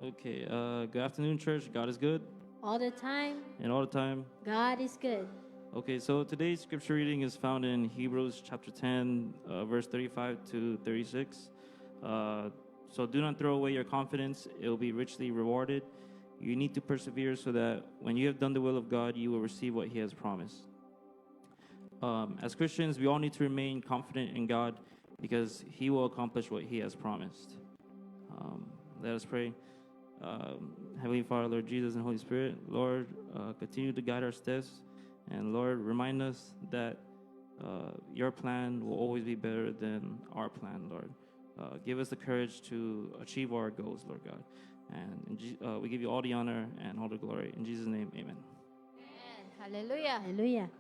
Okay, good afternoon, church. God is good. All the time, And all the time. God is good. Okay, so today's scripture reading is found in Hebrews chapter 10, verse 35 to 36. So do not throw away your confidence. It will be richly rewarded. You need to persevere so that when you have done the will of God, you will receive what he has promised. As Christians, we all need to remain confident in God because he will accomplish what he has promised. Let us pray. Heavenly Father, Lord Jesus and Holy Spirit, Lord, continue to guide our steps. And Lord, remind us that your plan will always be better than our plan, Lord. Give us the courage to achieve our goals, Lord God. And we give you all the honor and all the glory. In Jesus' name, amen. Hallelujah. Hallelujah.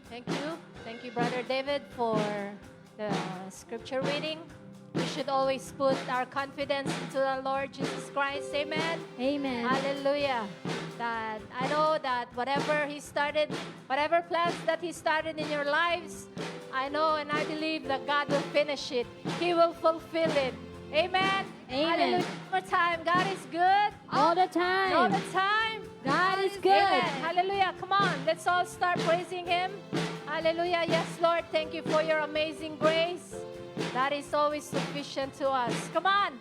Thank you, Brother David, for the scripture reading. We should always put our confidence into the Lord Jesus Christ. Amen. Amen. Hallelujah. That I know that whatever He started, whatever plans that He started in your lives, I know and I believe that God will finish it. He will fulfill it. Amen. Amen. Hallelujah. One more time. God is good. All the time. All the time. God is good. Amen. Hallelujah. Come on. Let's all start praising Him. Hallelujah. Yes, Lord. Thank you for your amazing grace. That is always sufficient to us. Come on.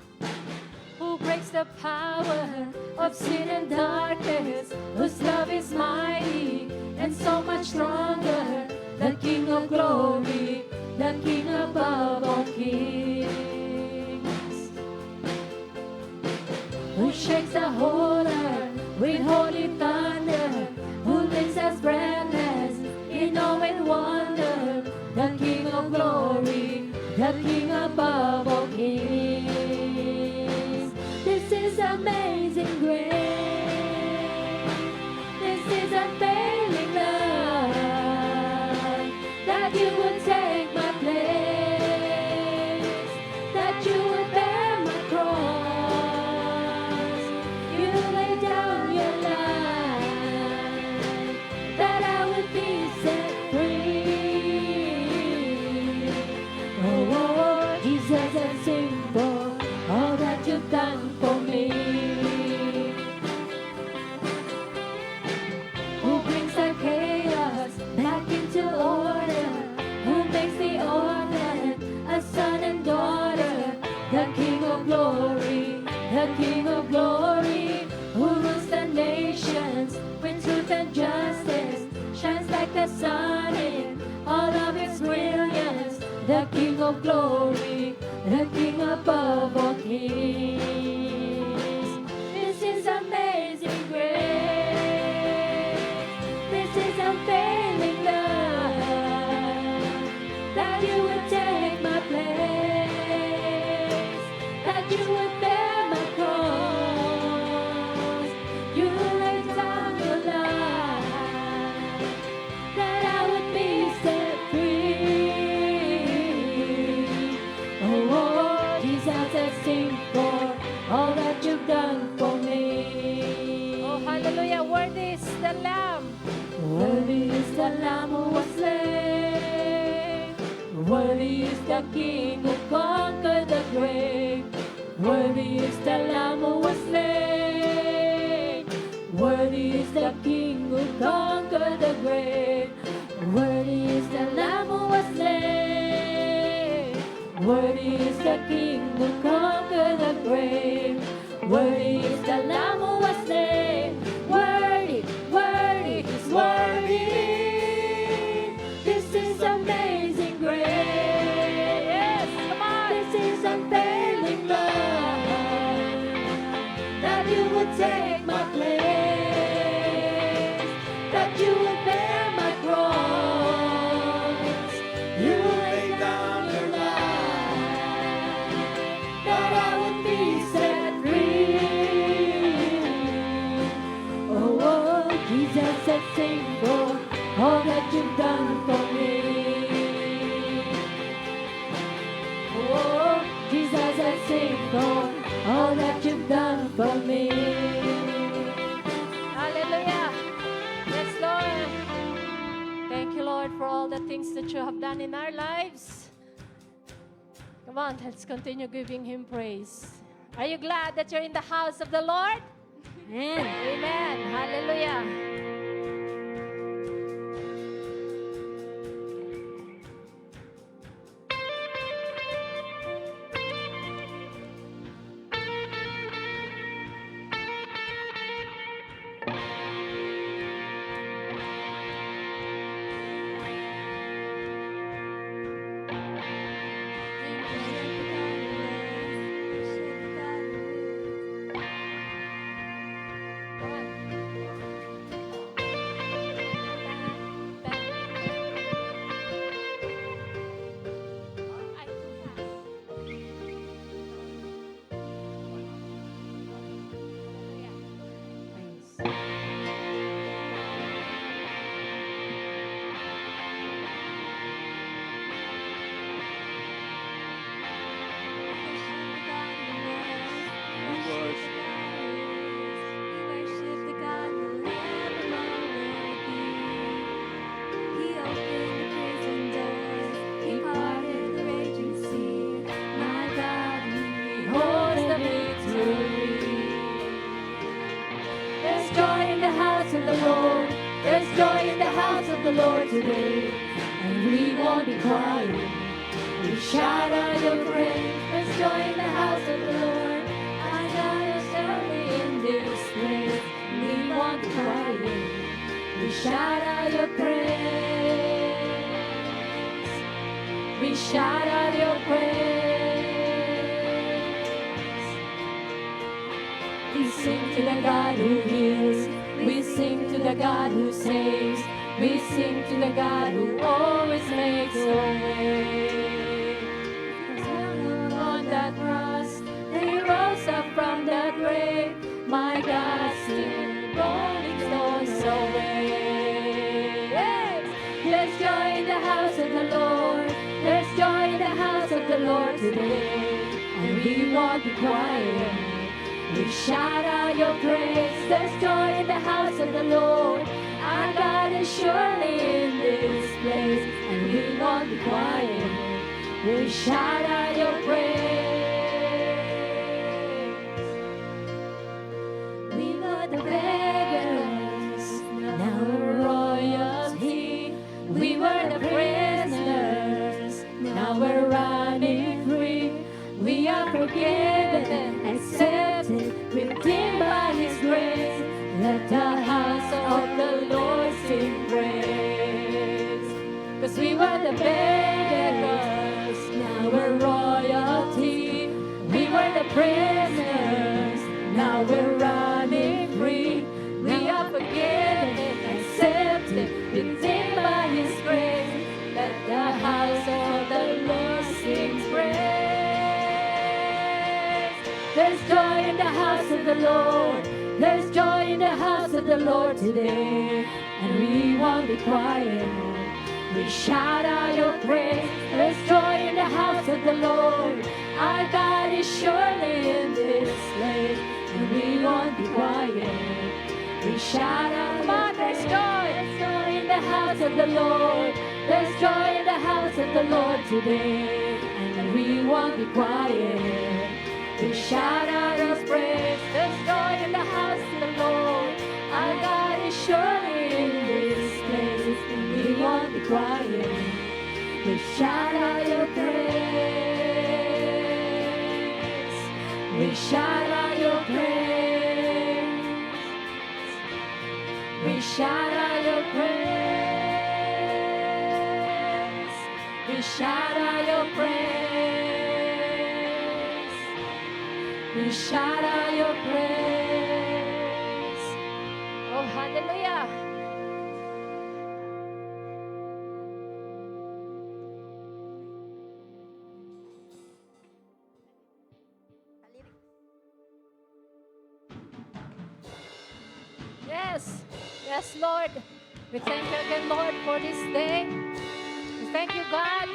Who breaks the power of sin and darkness, whose love is mighty and so much stronger, the King of glory, the King above all kings, who shakes the whole earth with holy thunder, who makes us breathless in awe and wonder, the King of glory, the King above all kings. This is amazing grace. This is unfailing love. That you would take my place. That you would bear my cross. You lay down your life. That I would be set free. Oh, Jesus, I sing for all that you've done for me. Who brings the chaos back into order? Who makes the orphan a son and daughter? The King of glory, the King of glory, who rules the nations with truth and justice, shines like the sun in all of its brilliance. The King of glory, the King above all kings. This is amazing grace. This is unfailing love. That you would take my place. That you would bear my cross. You lay down your life. That I would be set free. Oh, Jesus, I sing for all that you've done for me. Oh, hallelujah. Worthy is the Lamb. Worthy is the Lamb who was slain. Worthy is the King who conquered the grave. Worthy is the Lamb who was slain. Worthy is the King who conquered the grave. Worthy is the Lamb who was slain. Worthy is the King who conquered the grave. Worthy is the Lamb who was slain. Worthy, worthy is worthy. This is amazing grace. Yes, come on. This is unfailing love. That you would take my place. That you would bear my cross. You lay down your life. That I would be set free. Oh, Jesus, I sing for all that you've done for me. Oh, Jesus, I sing for all that you've done for me. Hallelujah. Yes, Lord. Thank you, Lord, for all the things that you have done in our lives. Come Come on, let's continue giving Him praise. Are you glad that you're in the house of the Lord? Amen. Amen. Hallelujah. The Lord today, and we won't be quiet. We shout out your praise. There's joy in the house of the Lord. Our God is surely in this place. We won't be quiet. We shout out your praise. We shout out your praise. We sing to the God who heals. We sing to the God who saves. We sing to the God who always makes a way. On that cross, He rose up from the grave. My God, still rolling stones away. Yes. There's joy in the house of the Lord. There's joy in the house of the Lord today. And we won't be quiet. We shout out your praise. There's joy in the house of the Lord. Our God is surely in this place, and we won't be quiet. We shout out your praise. We were the beggars, now we're royalty. We were the prisoners, now we're running free. We are forgiven, accepted, redeemed by His grace. Let the house of the Lord sing praise. 'Cause we were the beggars, now we're royalty. We were the prisoners, now we're running free. We are forgiven, accepted, redeemed by His grace. Let the house of the Lord sing praise. There's joy in the house of the Lord. There's joy in the house of the Lord today, and we won't be quiet. We shout out your praise. There's joy in the house of the Lord. Our God is surely in this place, and we won't be quiet. We shout out, come on, there's joy. There's joy in the house of the Lord. There's joy in the house of the Lord today, and we won't be quiet. We shout out His praise. There's joy in the house of the Lord. Our God is surely in this place, and we won't be quiet. We shout out your praise. We shout out your praise. We shout out your praise. We shout out your praise. We shout out your praise. Oh, hallelujah. Yes, yes, Lord. We thank you again, Lord, for this day. We thank you, God.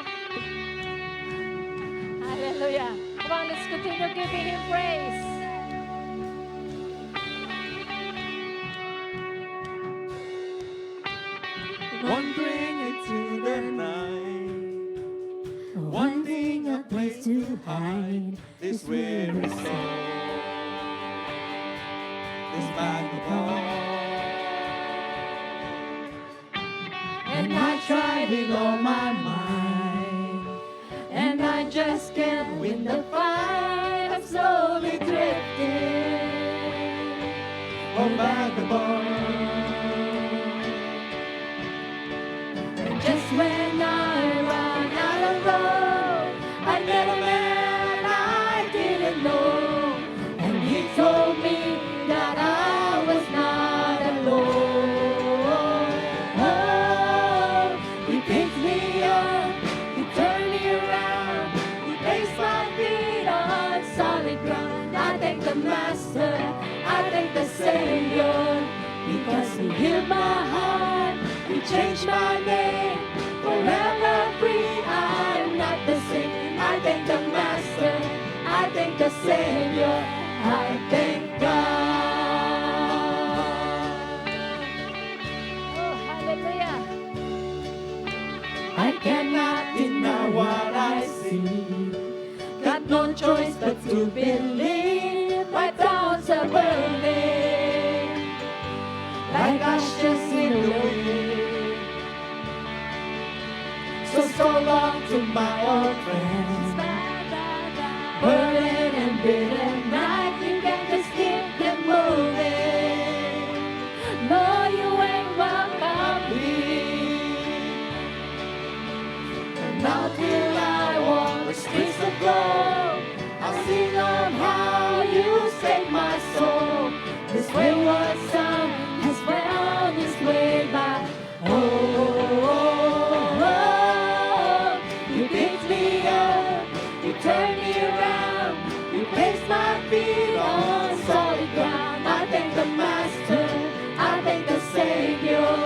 Hallelujah. Come on, let's continue giving Him praise. Wandering into the night, wanting a place to hide this weary soul, this vagabond. And I tried with all my mind, and I just can't win the fight. I'm slowly drifting, oh vagabond. And just when I ran out of road, I met a man I didn't know, and he told me that I was not alone. Oh, he picked me up, he turned me around, he placed my feet on solid ground. I thank the Master, I thank the Savior, because he healed my heart, he changed my name, forever free. I'm not the same. I thank the Master, I thank the Savior, I thank God. Oh, hallelujah. I cannot deny what I see. Got no choice but to believe. My thoughts are burning like ashes in the wind. So long to my old friends, burden and bitter night. You can just keep them moving. No, you ain't welcome here. And now till I walk the streets of gold, I'll sing of how you saved my soul. This wayward son has found his way back. You picked me up, you turned me around, you placed my feet on solid ground. I thank the Master, I thank the Savior,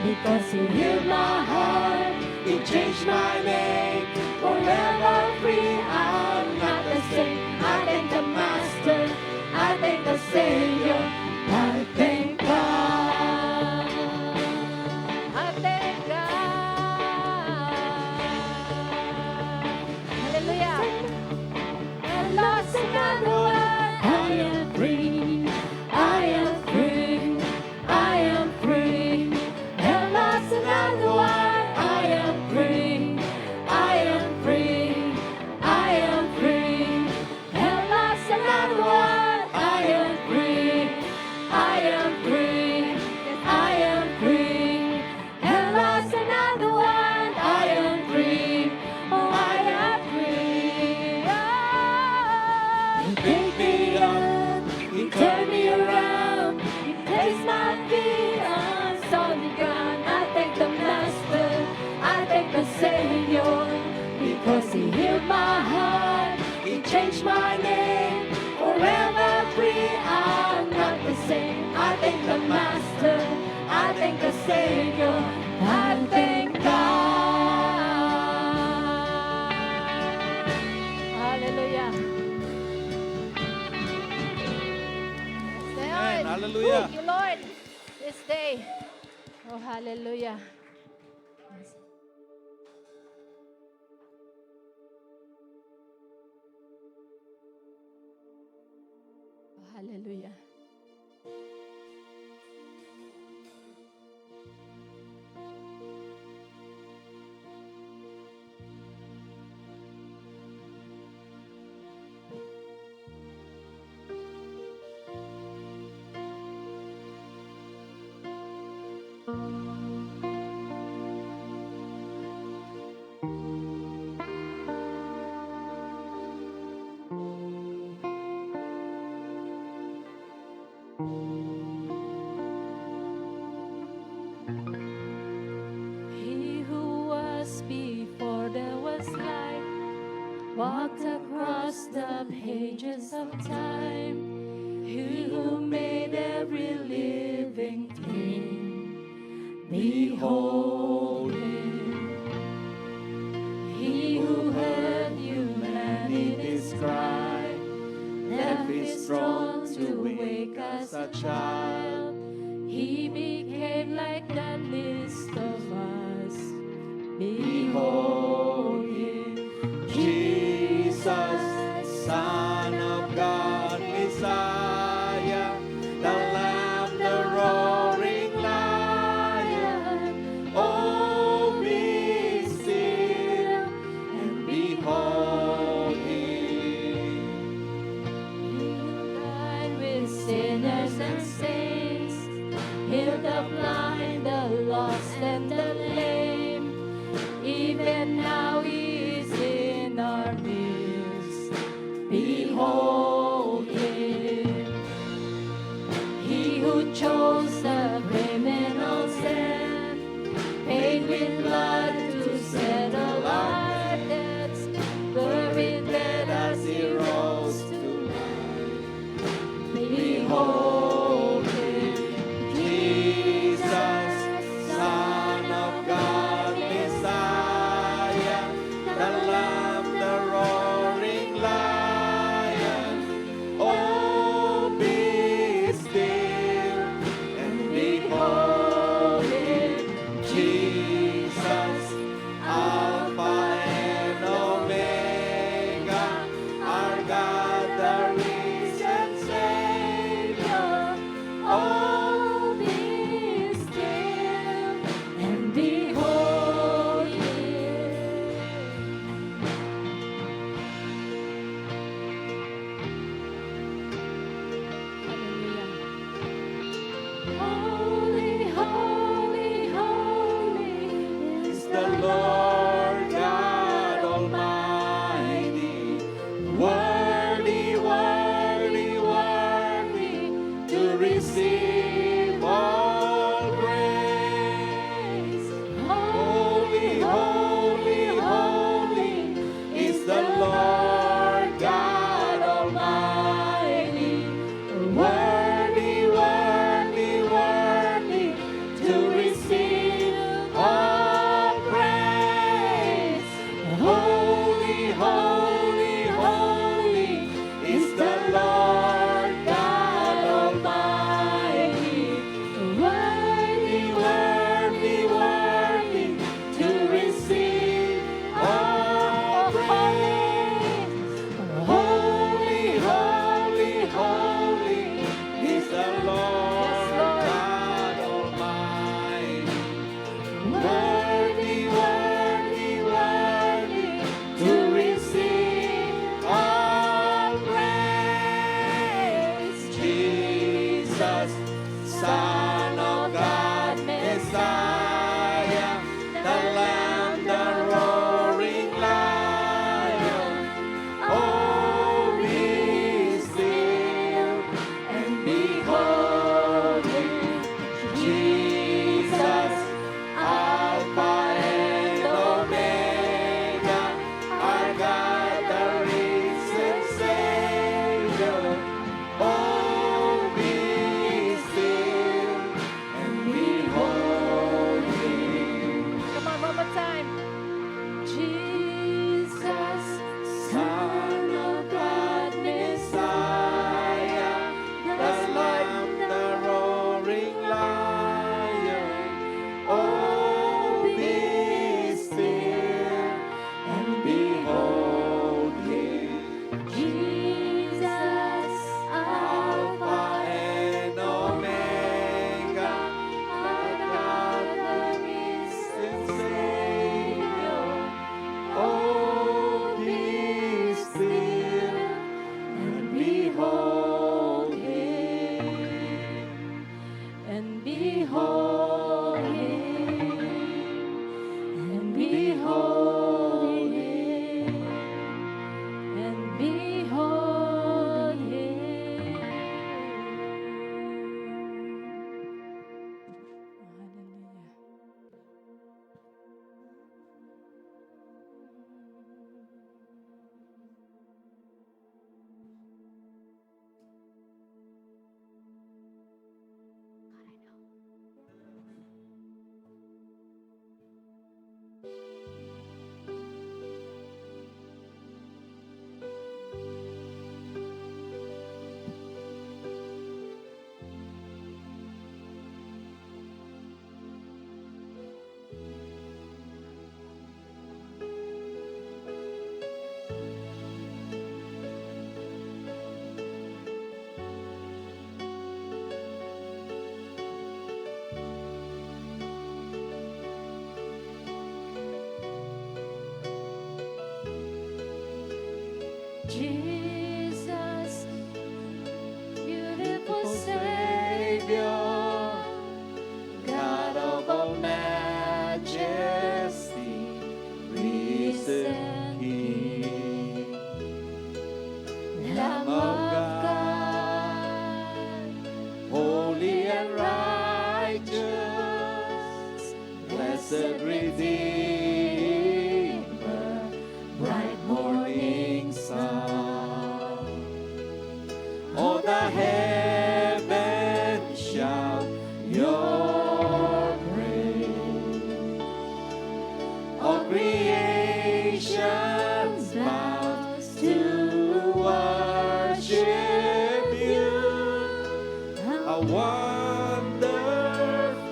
because he healed my heart, he changed my name, forever free. I'm not the same. I thank the Master, I thank the Savior, I thank God. I thank God. Hallelujah. And lost another one. I am free, I am free, I am free. And lost another one. I am free, I am free, I am free. And lost another one. I am free, I am free, I am free. And lost another one. I am free, Oh, I am free. free. He picked me up, he turned me around, He placed my feet on solid ground. I thank the Master, I thank the Savior, because he healed my heart, he changed my name, forever free. I'm not the same. I thank the Master, I thank the Savior, I thank God. Hallelujah. Amen. Hallelujah. Thank you, Lord, this day. Oh, hallelujah. Oh, hallelujah. He who was before there was light walked across the pages of time. He who made every living thing, behold him. He who heard humanity's cry, left his throne to wake us a child. He became like the least of us. Behold him, Jesus. Son of God, Messiah, the Lamb, the roaring Lion. Oh, be still and behold Him. He died with sinners and saints, healed the blind, the lost, and the lame. Even now He is in our midst. Behold Him. He who chose the criminal's sin, paid with blood to settle our debts, buried dead as He rose to life. Behold Him. Jesus, Son of God, Messiah, the Lamb, the roaring Lion.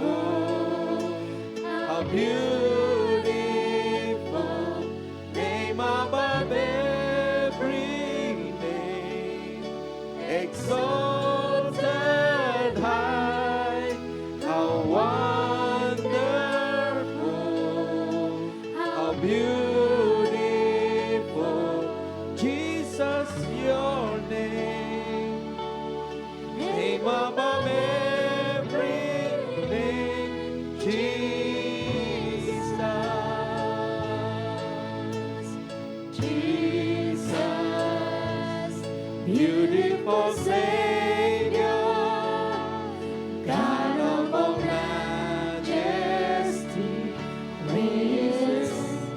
wonderful, how beautiful, name above every name, exalted high, how wonderful, how beautiful, Jesus, your name, name above every name, Jesus, Jesus, beautiful Savior, God of all majesty, praise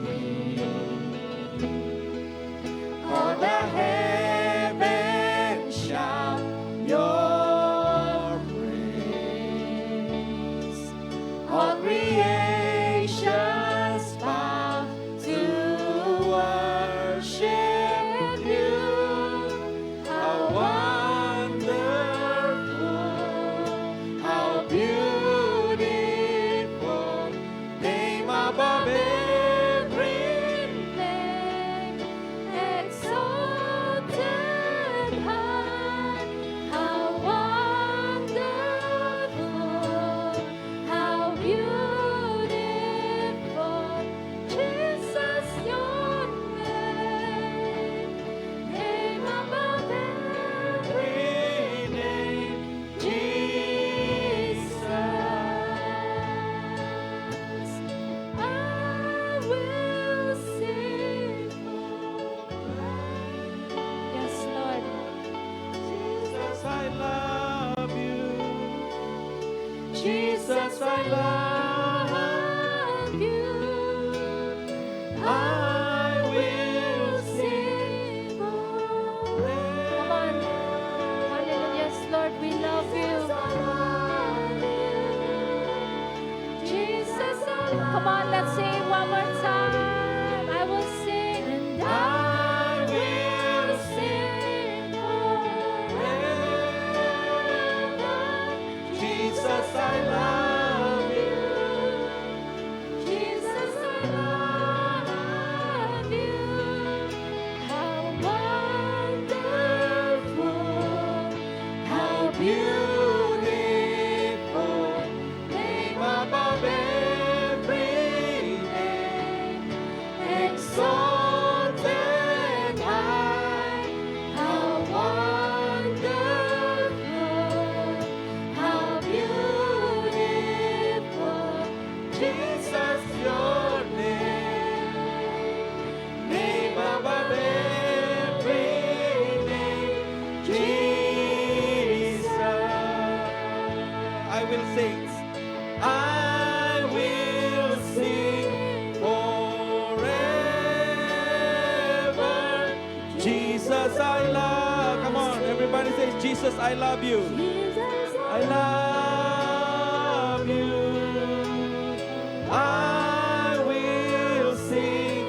Thee. All the heavens shout Your praise. All creations bow to worship You. How wonderful, how beautiful, name above every name, exalted high, how wonderful, how beautiful, Jesus, Your name, name above every name, Jesus. I will sing Yes, Lord. Jesus, I love You. Jesus, I love You. I will sing forever. Come on. Hallelujah. Yes, Lord, we love You. Jesus, I love Come on, let's sing it one more time. I will sing. And I will sing forever. Jesus, I love You. Jesus, I love You. How wonderful, how beautiful, name above every name, exalted high, how wonderful, how beautiful, Jesus, Your name, name above every name, Jesus. I will sing. I will sing forever. Jesus, I love. Come on, everybody says, Jesus, I love You. I love You. I will sing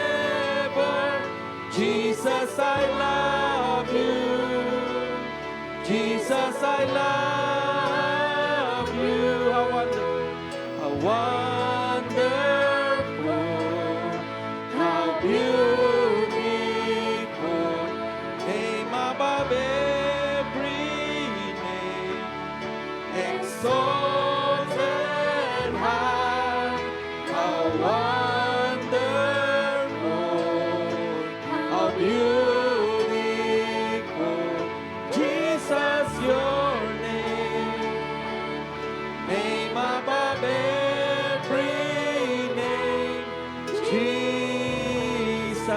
forever. Jesus, I love You. Jesus, I love You. How wonderful, how beautiful, name above every name, exalted high, how wonderful, how beautiful, Jesus, Your name, name above every name, Jesus.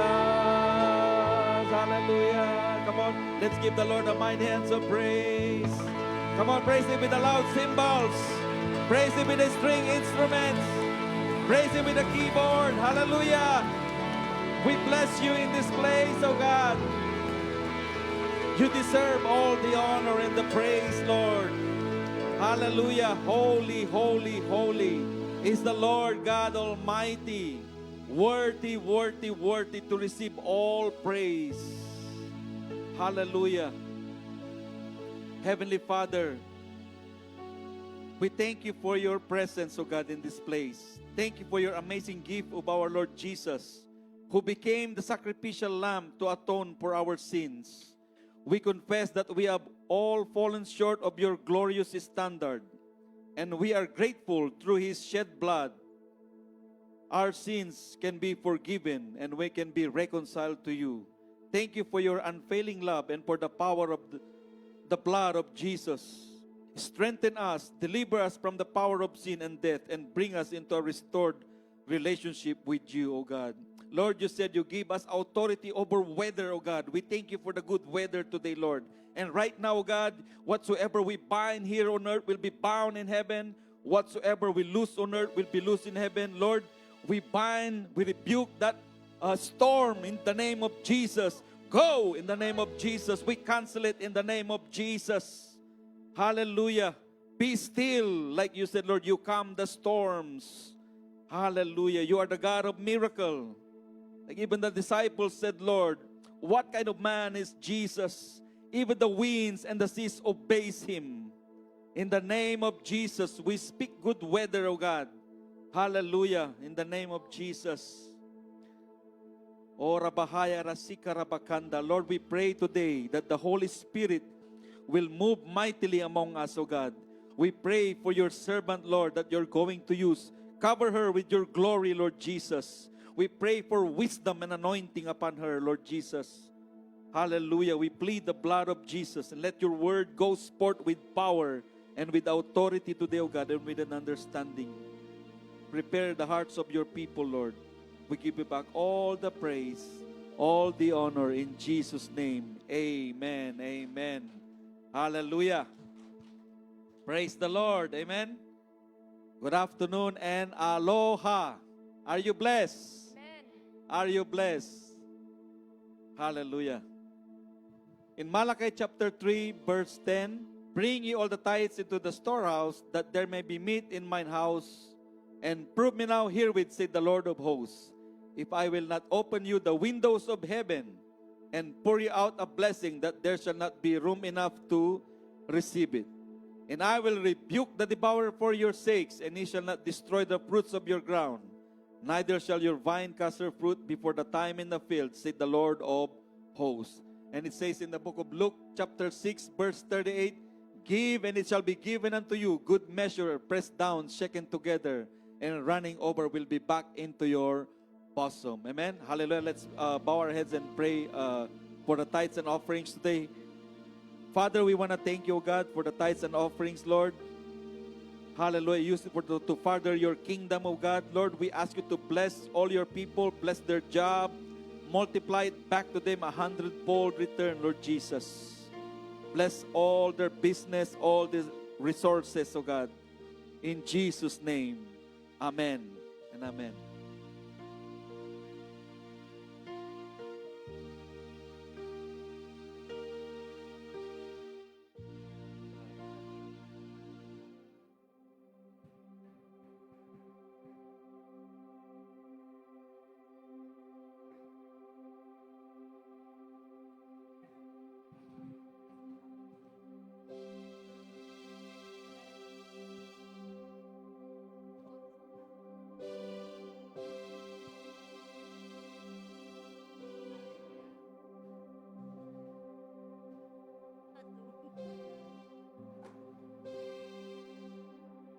Hallelujah. Come on, let's give the Lord a mighty hands of praise. Come on, praise Him with the loud cymbals. Praise Him with the string instruments. Praise Him with the keyboard. Hallelujah. We bless You in this place, oh God. You deserve all the honor and the praise, Lord. Hallelujah. Holy, holy, holy is the Lord God Almighty. Worthy, worthy, worthy to receive all praise. Hallelujah. Heavenly Father, we thank you for your presence, O God, in this place. Thank you for your amazing gift of our Lord Jesus, who became the sacrificial lamb to atone for our sins. We confess that we have all fallen short of your glorious standard, and we are grateful through his shed blood. Our sins can be forgiven and we can be reconciled to you. Thank you for your unfailing love and for the power of the blood of Jesus. Strengthen us, deliver us from the power of sin and death, and bring us into a restored relationship with you, O God. Lord, you said you give us authority over weather, O God. We thank you for the good weather today, Lord. And right now, O God, whatsoever we bind here on earth will be bound in heaven. Whatsoever we loose on earth will be loose in heaven. Lord, we bind, we rebuke that storm in the name of Jesus. Go in the name of Jesus. We cancel it in the name of Jesus. Hallelujah. Be still, like you said, Lord, you calm the storms. Hallelujah. You are the God of miracle. Like even the disciples said, Lord, what kind of man is Jesus? Even the winds and the seas obeys him. In the name of Jesus, we speak good weather, O God. Hallelujah. In the name of Jesus. Ora bahaya rasika rabakanda. Lord, we pray today that the Holy Spirit will move mightily among us, O God. We pray for your servant, Lord, that you're going to use. Cover her with your glory, Lord Jesus. We pray for wisdom and anointing upon her, Lord Jesus. Hallelujah. We plead the blood of Jesus, and let your word go forth with power and with authority today, O God, and with an understanding. Prepare the hearts of your people, Lord. We give you back all the praise, all the honor in Jesus' name. Amen. Amen. Hallelujah. Praise the Lord. Amen. Good afternoon and aloha. Are you blessed? Amen. Are you blessed? Hallelujah. In Malachi chapter 3, verse 10, bring ye all the tithes into the storehouse, that there may be meat in mine house. And prove me now herewith, said the Lord of hosts, if I will not open you the windows of heaven and pour you out a blessing, that there shall not be room enough to receive it. And I will rebuke the devourer for your sakes, and he shall not destroy the fruits of your ground. Neither shall your vine cast her fruit before the time in the field, said the Lord of hosts. And it says in the book of Luke, chapter 6, verse 38, give, and it shall be given unto you, good measure, pressed down, shaken together, and running over will be back into your bosom. Amen. Hallelujah. Let's bow our heads and pray for the tithes and offerings today. Father, we want to thank you, O God, for the tithes and offerings, Lord. Hallelujah. Use it to further your kingdom, O God. Lord, we ask you to bless all your people, bless their job, multiply it back to them 100-fold return, Lord Jesus. Bless all their business, all these resources, O God. In Jesus' name, amen and amen.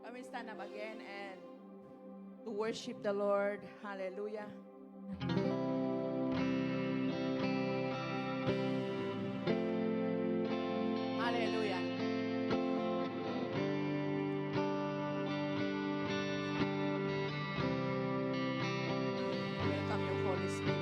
Let me stand up again and to worship the Lord. Hallelujah. Hallelujah. Welcome your Holy Spirit.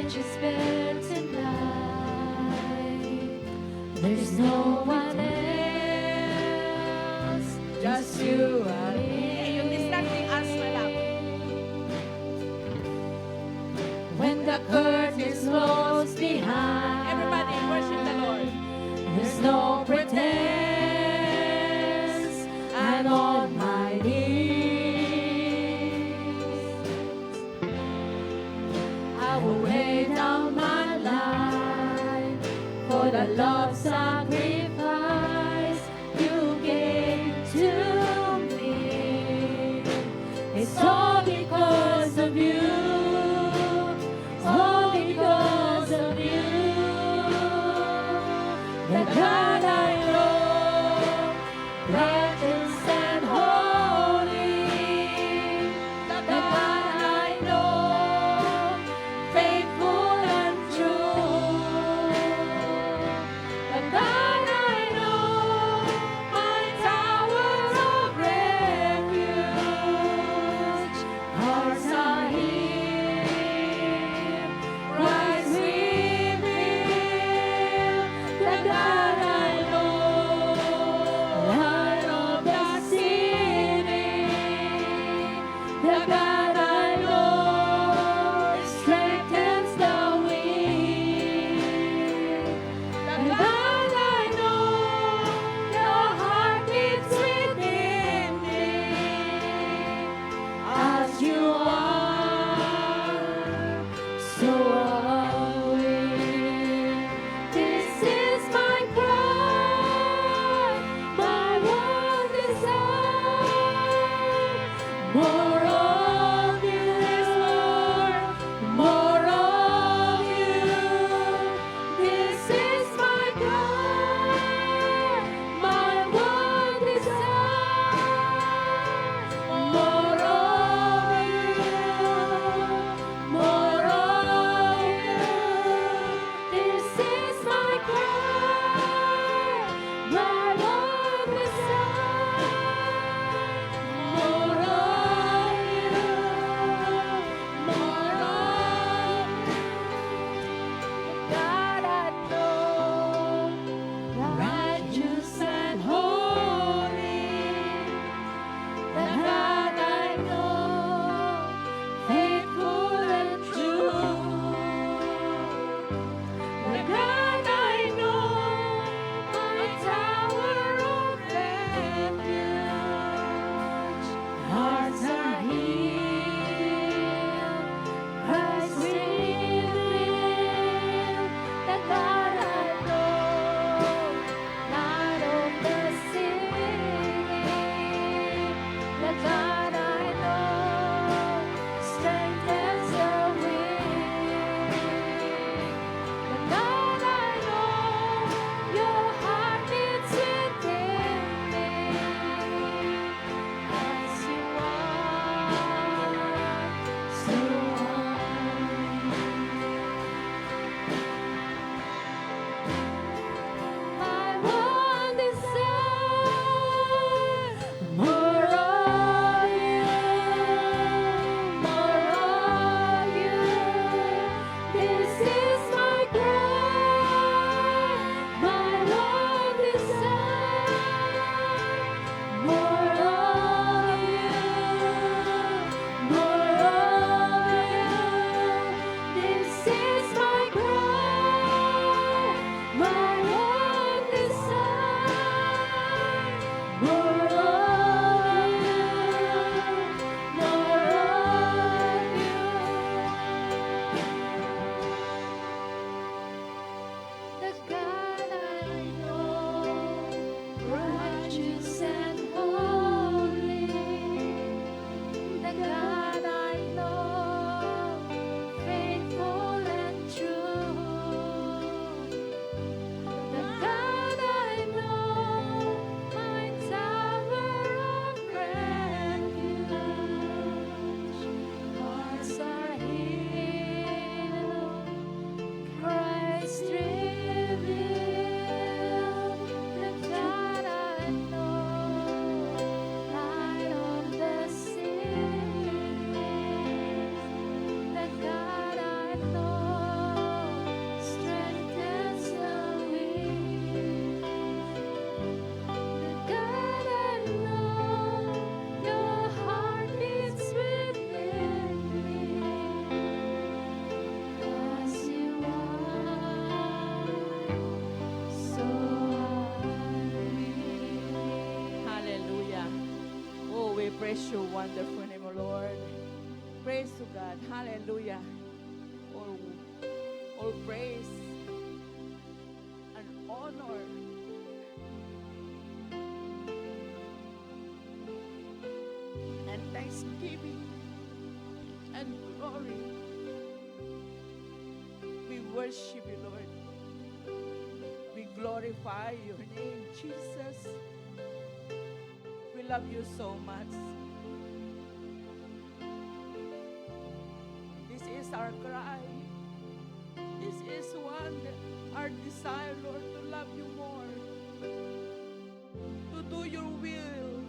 which is spent tonight. There's no one else, just you and me. Yung distracting us, wala. When the curtain is closed behind, Everybody worship the Lord. there's no pretense. I'm on my knees. I will lay down my life for the love sacrifice you gave to me. It's all because of you. All because of you. The God I love, righteous and holy. The God I know, faithful and true. The God praise your wonderful name, O Lord. Praise to God. Hallelujah. All praise and honor and thanksgiving and glory. We worship you, Lord. We glorify your name, Jesus. We love you so much. This is our cry. This is our desire, Lord, to love you more, to do your will.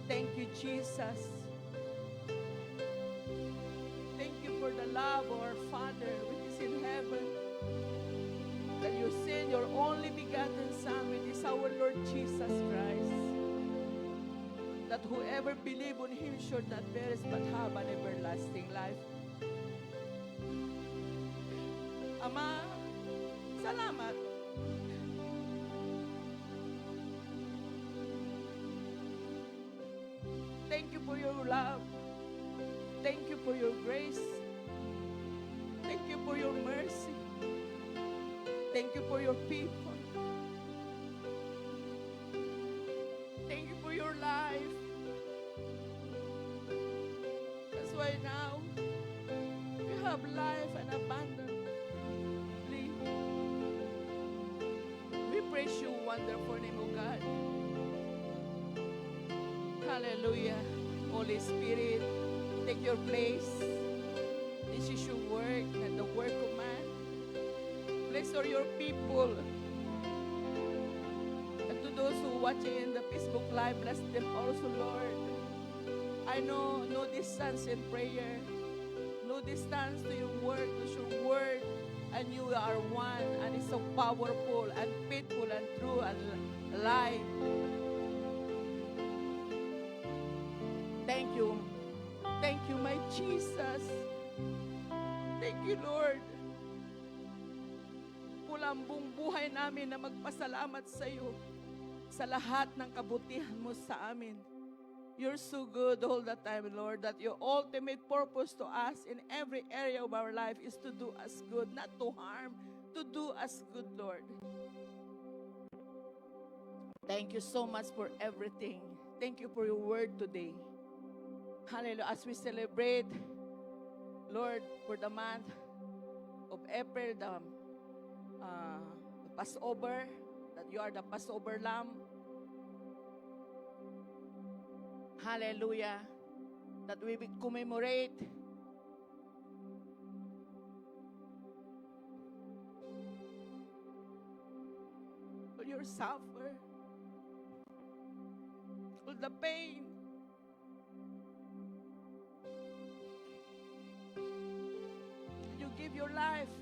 Thank you, Jesus. Thank you for the love of our Father which is in heaven, that you send your only begotten Son, which is our Lord Jesus Christ, that whoever believes on him should not perish but have an everlasting life. Ama, salamat. Thank you for your love. Thank you for your grace. Thank you for your mercy. Thank you for your people. Thank you for your life. That's why now we have life and abundantly. We praise you, wonderful name, O God. Hallelujah. Holy Spirit, take your place. This is your work, not the work of man. Bless all your people. And to those who are watching in the Facebook Live, bless them also, Lord. I know no distance in prayer, no distance to your word, and you are one, and it's so powerful and faithful and true and alive. Thank you. Thank you, my Jesus. Thank you, Lord. Kulang buong buhay namin na magpasalamat sa iyo sa lahat ng kabutihan mo sa amin. You're so good all the time, Lord, that your ultimate purpose to us in every area of our life is to do us good, not to harm, to do us good, Lord. Thank you so much for everything. Thank you for your word today. Hallelujah. As we celebrate, Lord, for the month of April, the Passover, that you are the Passover Lamb. Hallelujah. That we will commemorate all your suffer, all the pain. You give your life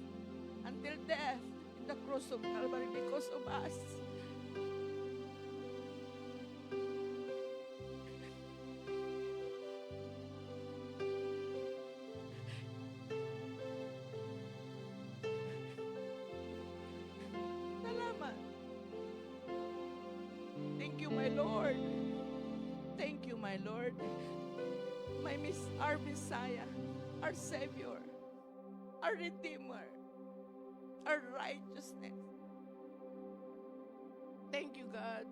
until death in the cross of Calvary because of us. Salamat. Thank you, my Lord. Thank you, my Lord. Our Messiah, our Savior, our Redeemer, our righteousness. Thank you, God.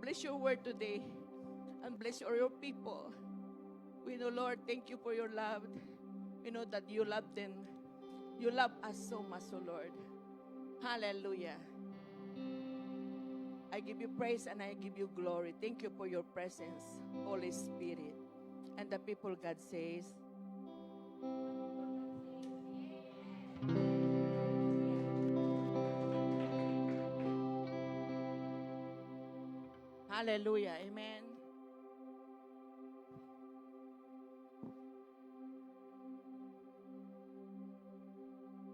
Bless your word today and bless all your people. We know, Lord, thank you for your love. We know that you love them. You love us so much, oh Lord. Hallelujah. I give you praise and I give you glory. Thank you for your presence, Holy Spirit. And the people, God says, hallelujah. Amen.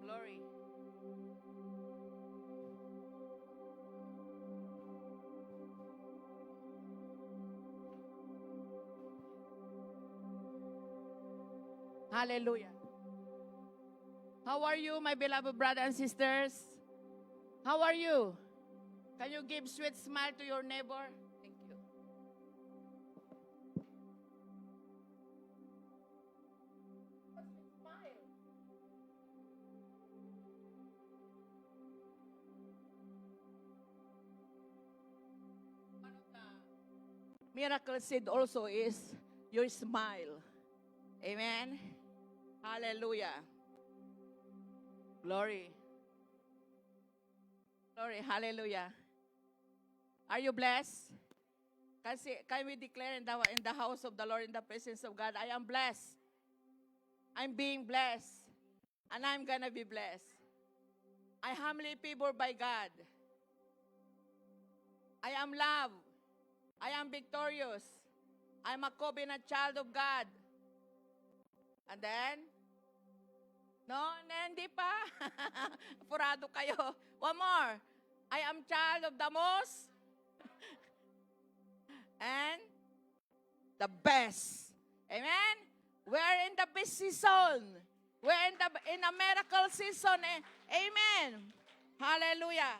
Glory. Hallelujah. How are you, my beloved brothers and sisters? How are you? Can you give sweet smile to your neighbor? Thank you. Smile. One of the miracle seed also is your smile. Amen. Hallelujah. Glory. Glory. Hallelujah. Are you blessed? Can we declare in the house of the Lord, in the presence of God, I am blessed. I'm being blessed. And I'm going to be blessed. I am humbly favored by God. I am loved. I am victorious. I'm a covenant child of God. And then, no, hindi pa. Purado kayo. One more. I am child of the most and the best. Amen? We're in the best season. We're in a miracle season. Amen. Hallelujah.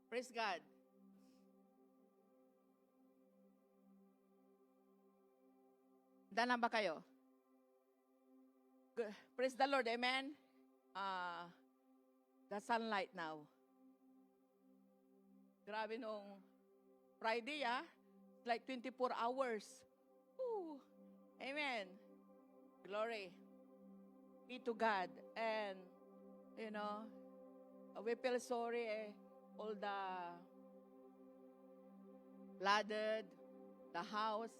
Praise God. Dana ba kayo? Praise the Lord. Amen. The sunlight now. Grabe nung Friday, like 24 hours. Woo. Amen. Glory be to God. And, you know, we feel sorry, all the flooded, the houses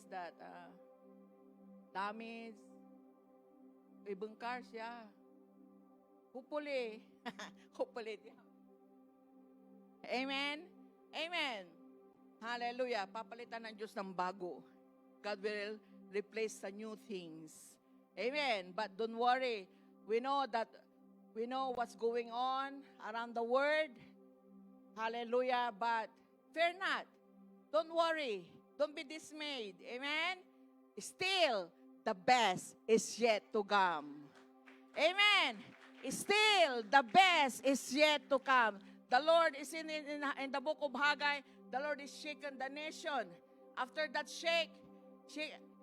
that damaged, ibang cars, yeah. Hopefully, Amen? Amen. Hallelujah. Papalitan ng Diyos ng bago. God will replace the new things. Amen. But don't worry. We know what's going on around the world. Hallelujah. But fear not. Don't worry. Don't be dismayed. Amen. Still, the best is yet to come. Amen. Still, the best is yet to come. The Lord is in the book of Haggai. The Lord is shaking the nation. After that shake,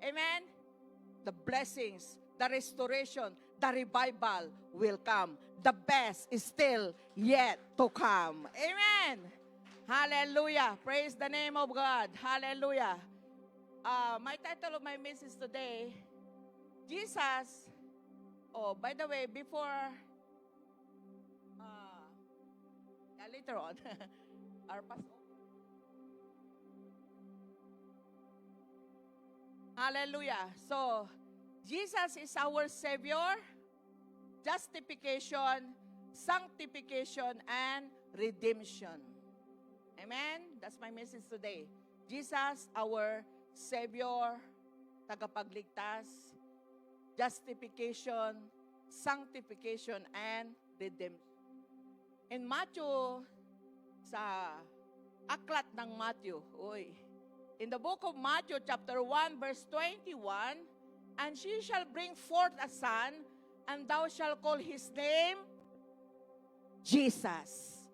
amen, the blessings, the restoration, the revival will come. The best is still yet to come. Amen. Hallelujah. Praise the name of God. Hallelujah. My title of my message today, Jesus. Oh, by the way, before, later on, our Passover. Hallelujah. So, Jesus is our Savior, justification, sanctification, and redemption. Amen? That's my message today. Jesus, our Savior, tagapagligtas, justification, sanctification, and redemption. In Matthew, sa aklat ng Matthew, in the book of Matthew chapter 1 verse 21, and she shall bring forth a son, and thou shalt call his name Jesus.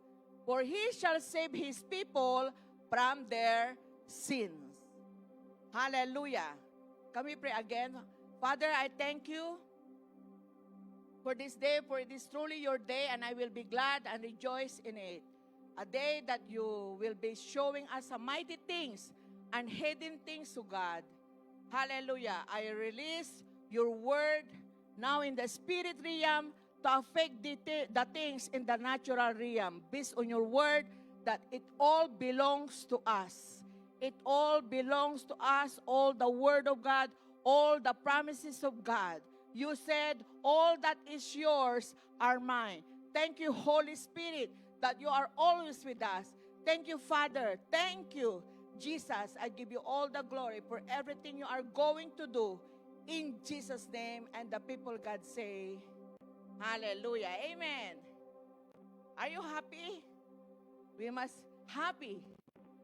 For he shall save his people from their sins. Hallelujah. Can we pray again? Father, I thank you for this day, for it is truly your day, and I will be glad and rejoice in it. A day that you will be showing us some mighty things and hidden things to God. Hallelujah. I release your word now in the spirit realm to affect the things in the natural realm based on your word that it all belongs to us. It all belongs to us, all the word of God, all the promises of God. You said, all that is yours are mine. Thank you, Holy Spirit, that you are always with us. Thank you, Father. Thank you, Jesus. I give you all the glory for everything you are going to do in Jesus' name. And the people of God say, hallelujah. Amen. Are you happy? We must happy.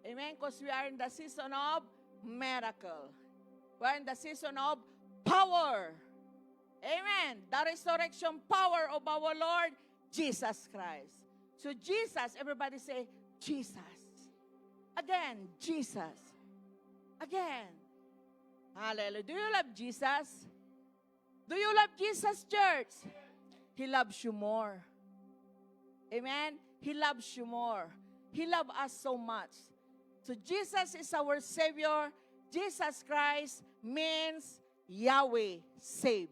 Amen. Because we are in the season of miracle. We're in the season of power. Amen. The resurrection power of our Lord Jesus Christ. So Jesus, everybody say, Jesus. Again, Jesus. Again. Hallelujah. Do you love Jesus? Do you love Jesus, church? He loves you more. Amen? He loves you more. He loves us so much. So Jesus is our Savior. Jesus Christ means Yahweh saves.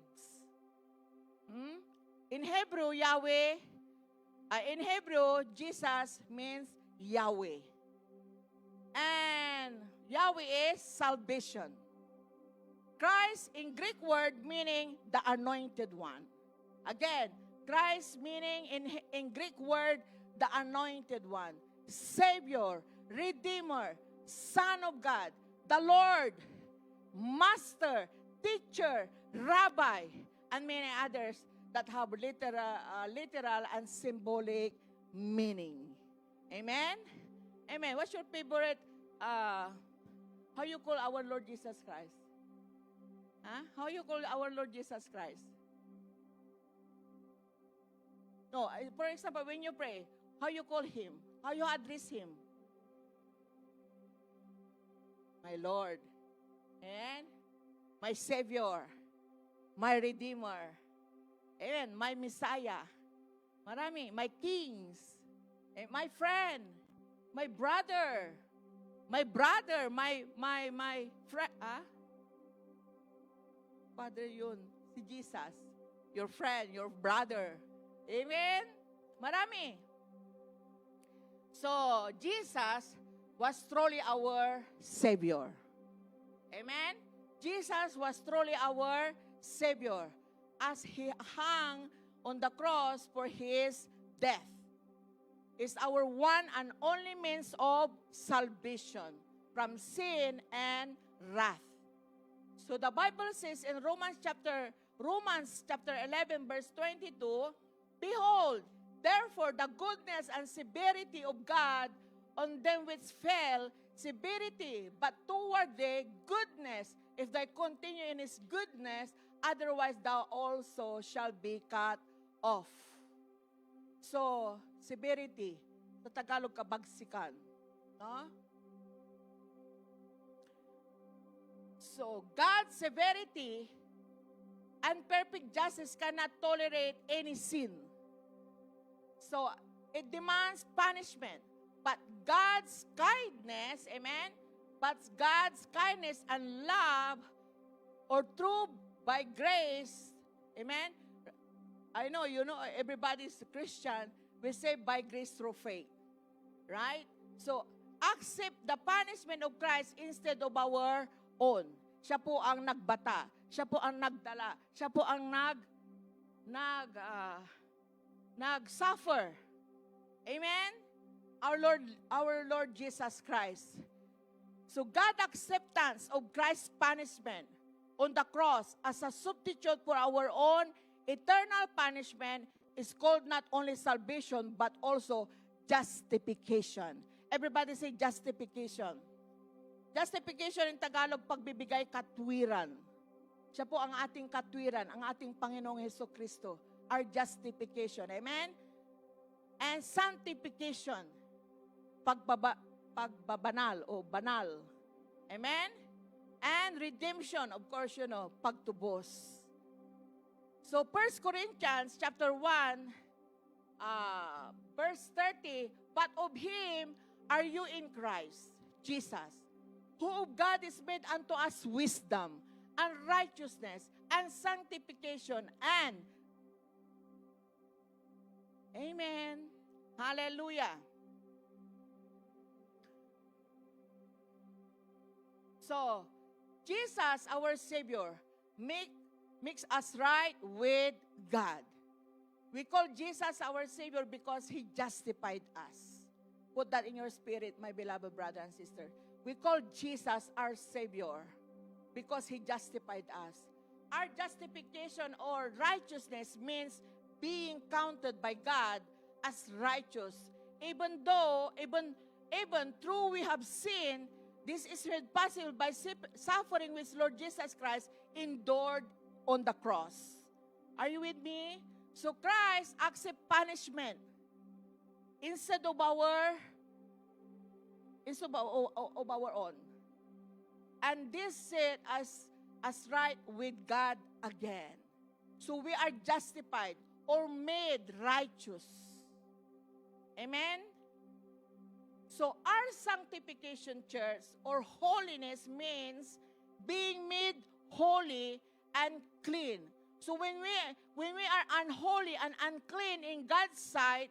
In Hebrew, Jesus means Yahweh. And Yahweh is salvation. Christ in Greek word meaning the anointed one. Again, Christ meaning in Greek word the anointed one. Savior, Redeemer, Son of God, the Lord, Master, Teacher, Rabbi, and many others that have literal and symbolic meaning. Amen? Amen. What's your favorite, how you call our Lord Jesus Christ? Huh? How you call our Lord Jesus Christ? No, for example, when you pray, how you call Him? How you address Him? My Lord, and my Savior, my Redeemer, and my Messiah, marami, my kings, and my friend, my brother, my friend, Father yun, si Jesus, your friend, your brother. Amen? Marami. So, Jesus was truly our Savior. Amen? Jesus was truly our Savior as He hung on the cross for His death. Is our one and only means of salvation from sin and wrath. So the Bible says in Romans chapter 11 verse 22, behold, therefore the goodness and severity of God on them which fell, severity, but toward thee goodness, if they continue in His goodness, otherwise thou also shall be cut off. So, severity, sa Tagalog kabagsikan. No? So, God's severity and perfect justice cannot tolerate any sin. So, it demands punishment. But God's kindness, amen? But God's kindness and love, or through by grace, amen? I know, everybody's a Christian. We say by grace through faith. Right? So, accept the punishment of Christ instead of our own. Siya po ang nagbata. Siya po ang nagdala. Siya po ang nag-suffer. Amen? Our Lord Jesus Christ. So, God's acceptance of Christ's punishment on the cross as a substitute for our own eternal punishment is called not only salvation but also justification. Everybody say justification. Justification in Tagalog, pagbibigay katwiran. Siya po ang ating katwiran, ang ating Panginoong Hesukristo. Our justification. Amen? And sanctification, pagbabanal o banal. Amen? And redemption, of course, pagtubos. So, 1 Corinthians chapter 1, verse 30, but of Him are you in Christ, Jesus, who of God is made unto us wisdom, and righteousness, and sanctification, and amen. Hallelujah. So, Jesus, our Savior, makes us right with God. We call Jesus our Savior because He justified us. Put that in your spirit, my beloved brother and sister. We call Jesus our Savior because He justified us. Our justification or righteousness means being counted by God as righteous. Even though we have sinned, This is made possible by suffering which Lord Jesus Christ endured on the cross. Are you with me? So Christ accept punishment instead of our own. And this set us as right with God again. So we are justified or made righteous. Amen? So our sanctification, church, or holiness means being made holy and clean. So when we are unholy and unclean in God's sight,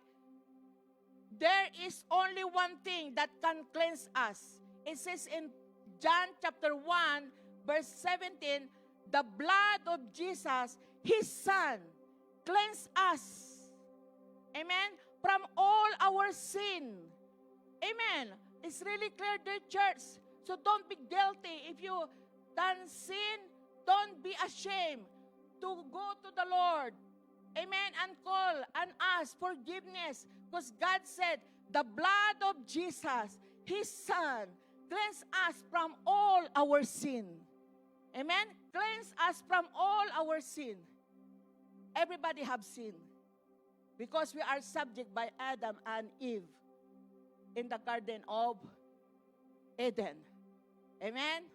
there is only one thing that can cleanse us. It says in John chapter 1, verse 17, the blood of Jesus, His Son, cleanse us. Amen? From all our sin. Amen. It's really clear there, church. So don't be guilty. If you done sin, don't be ashamed to go to the Lord. Amen. And call and ask forgiveness. Because God said, the blood of Jesus, His Son, cleanse us from all our sin. Amen. Cleanse us from all our sin. Everybody have sinned. Because we are subject by Adam and Eve in the Garden of Eden. Amen?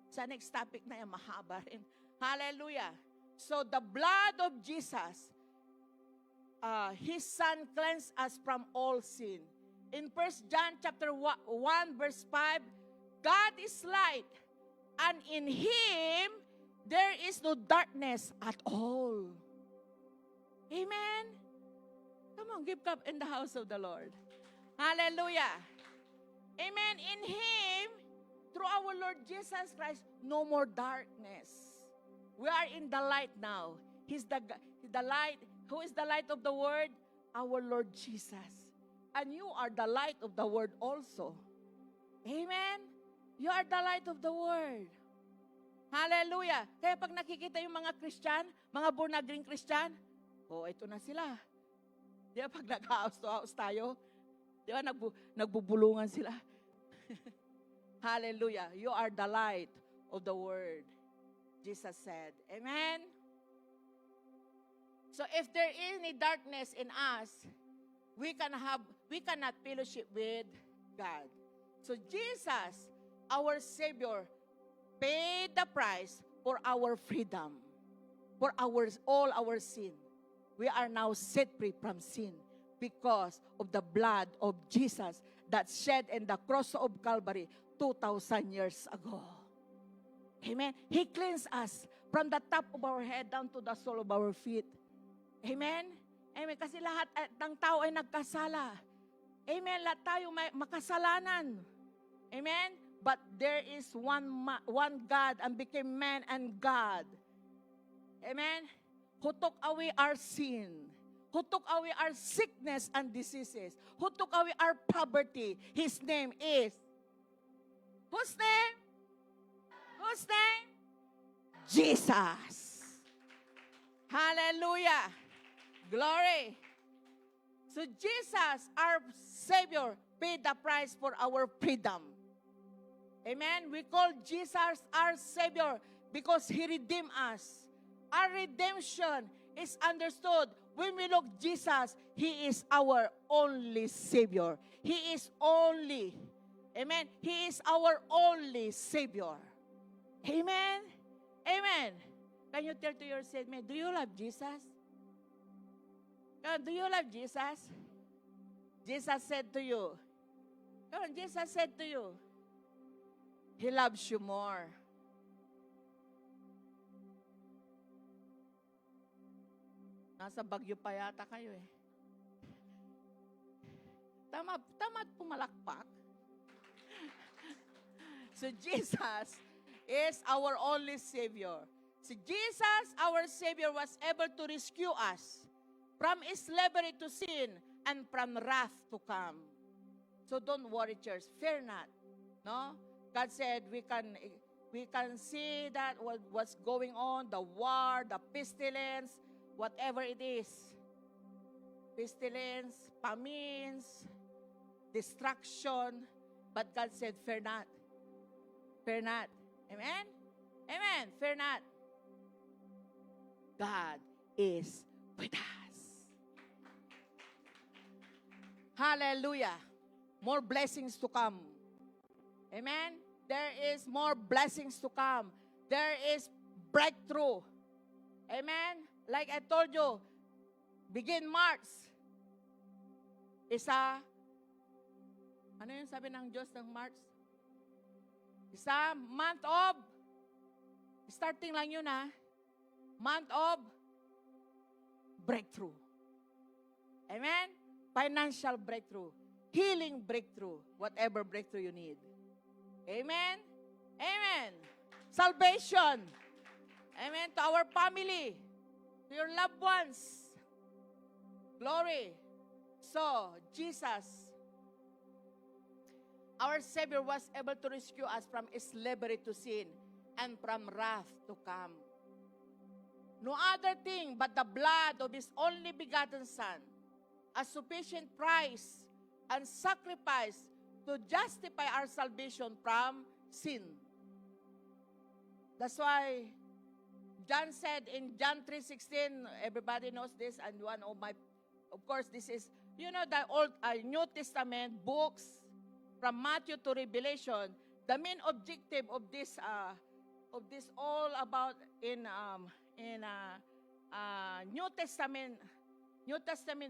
Sa next topic na yan, mahaba rin. Hallelujah. So the blood of Jesus, His Son cleansed us from all sin. In 1 John chapter 1, verse 5, God is light, and in Him there is no darkness at all. Amen? Come on, give clap in the house of the Lord. Hallelujah. Amen. In Him, through our Lord Jesus Christ, no more darkness. We are in the light now. He's the light. Who is the light of the world? Our Lord Jesus. And you are the light of the world also. Amen. You are the light of the world. Hallelujah. Kaya pag nakikita yung mga Christian, mga born-again Christian, ito na sila. Di ba pag nag-house to house tayo, di ba nagbubulungan sila? Hallelujah. You are the light of the world, Jesus said. Amen? So if there is any darkness in us, we cannot fellowship with God. So Jesus, our Savior, paid the price for our freedom, for all our sin. We are now set free from sin because of the blood of Jesus that shed in the cross of Calvary 2,000 years ago. Amen. He cleansed us from the top of our head down to the sole of our feet. Amen. Amen. Kasi lahat ng tao ay nagkasala. Amen. Lahat tayo may makasalanan. Amen. But there is one God and became man and God. Amen. Who took away our sin, who took away our sickness and diseases, who took away our poverty. His name is, whose name? Whose name? Jesus. Hallelujah. Glory. So Jesus, our Savior, paid the price for our freedom. Amen. We call Jesus our Savior because He redeemed us. Our redemption is understood when we look Jesus, He is our only Savior. He is only, amen, He is our only Savior. Amen? Amen. Can you tell to your statement, do you love Jesus? Do you love Jesus? Jesus said to you, Jesus said to you, He loves you more. Nasa Bagyo pa yata kayo eh. Tama pumalakpak. So Jesus is our only Savior. So Jesus, our Savior, was able to rescue us from slavery to sin and from wrath to come. So don't worry, church. Fear not. No? God said we can see that what's going on, the war, the pestilence, whatever it is, pestilence, famines, destruction, but God said, fear not. Fear not. Amen? Amen. Fear not. God is with us. Hallelujah. More blessings to come. Amen? There is more blessings to come. There is breakthrough. Amen? Like I told you, begin March. Ano yung sabi ng Diyos ng March? Month of, starting lang yun month of breakthrough. Amen? Financial breakthrough. Healing breakthrough. Whatever breakthrough you need. Amen? Amen. Salvation. Amen. To our family. To your loved ones. Glory. So, Jesus, our Savior, was able to rescue us from slavery to sin and from wrath to come. No other thing but the blood of His only begotten Son, a sufficient price and sacrifice to justify our salvation from sin. That's why John said in John 3:16, everybody knows this, and one of my, of course, this is, the Old New Testament books from Matthew to Revelation. The main objective of this all about in New Testament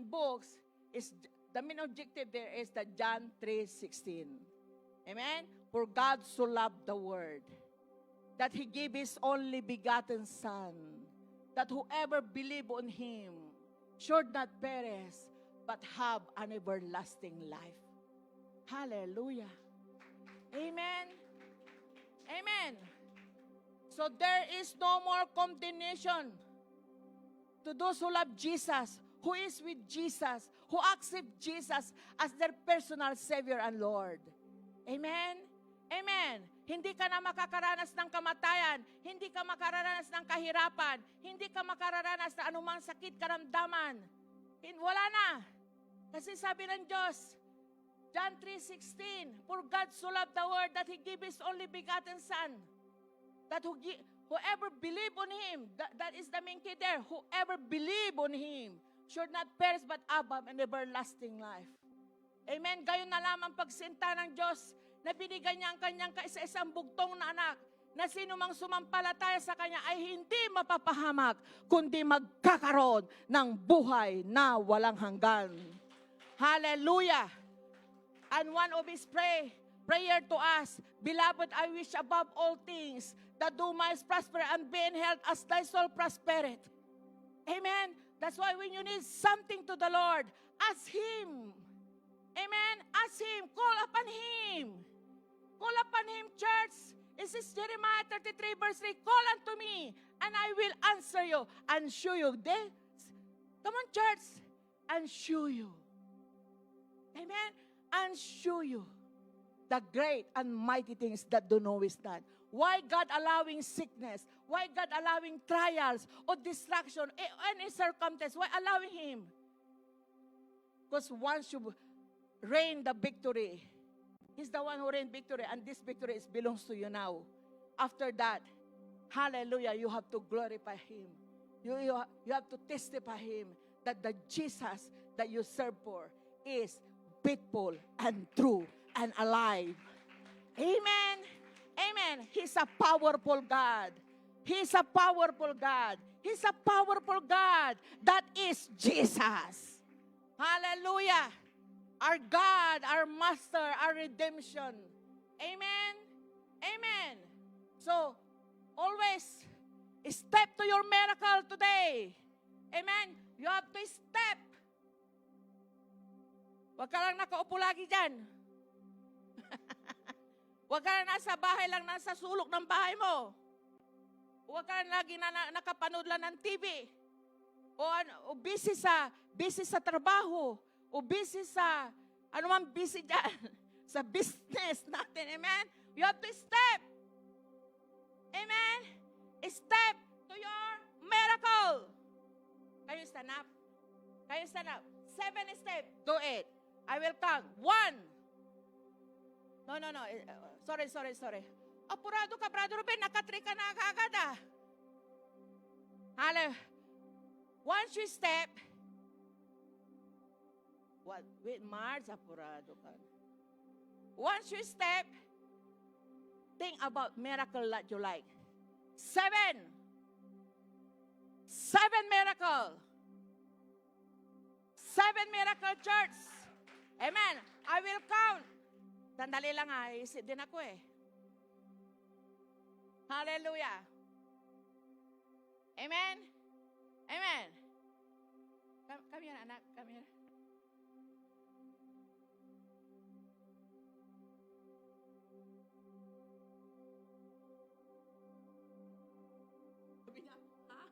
books is the main objective there is the John 3:16. Amen? For God so loved the world that He gave His only begotten Son, that whoever believe on Him should not perish, but have an everlasting life. Hallelujah. Amen. Amen. So there is no more condemnation to those who love Jesus, who is with Jesus, who accept Jesus as their personal Savior and Lord. Amen? Amen. Hindi ka na makakaranas ng kamatayan, hindi ka makakaranas ng kahirapan, hindi ka makakaranas ng anumang sakit, karamdaman. Wala na. Kasi sabi ng Diyos, John 3:16, for God so loved the world that He gave His only begotten Son, that whoever believe on Him, that is the main key there, whoever believe on Him should not perish but have an everlasting life. Amen? Gayon na lamang pagsinta ng Diyos na binigyan niya ang kanyang kaisa-isang bugtong na anak, na sino mang sumampalataya sa Kanya ay hindi mapapahamak, kundi magkakaroon ng buhay na walang hanggan. Hallelujah! And one of His prayer to us, Beloved, I wish above all things that thou mayest prosper and be in health as thy soul prospereth. Amen? That's why when you need something to the Lord, ask Him. Amen? Ask Him. Call upon Him. Call upon Him, church. This is Jeremiah 33 verse 3. Call unto me, and I will answer you and show you. Come on, church. And show you. Amen? And show you the great and mighty things that thou knowest not. Why God allowing sickness? Why God allowing trials or distraction? Any circumstance? Why allowing Him? Because once you reign the victory, He's the one who reigned victory, and this victory belongs to you now. After that, hallelujah, you have to glorify Him. You have to testify Him that the Jesus that you serve for is faithful and true and alive. Amen. Amen. He's a powerful God. He's a powerful God. He's a powerful God. That is Jesus. Hallelujah. Our God, our Master, our redemption. Amen. Amen. So, always step to your miracle today. Amen. You have to step. Huwag ka lang nakaupo lagi dyan. Huwag ka lang nasa bahay lang, nasa sulok ng bahay mo. Huwag ka lang lagi nakapanood lang ng TV. O busy sa trabaho. O busy sa, ano man busy dyan, sa business natin, amen? You have to step. Amen? Step to your miracle. Kayo stand up. Kayo stand up. 7 steps. Do it. I will count. 1. No. Sorry. Apurado ka, Brother Ruben. Naka-3 ka na agad ah. Once you step, wait, Mars, apurado ka. Once you step, think about miracle that you like. 7 miracle. 7 miracle, church. Amen. I will count. Sandali lang ha, isip din ako eh. Hallelujah. Amen. Amen. Come here, anak. Come here. Sabi niya, ha?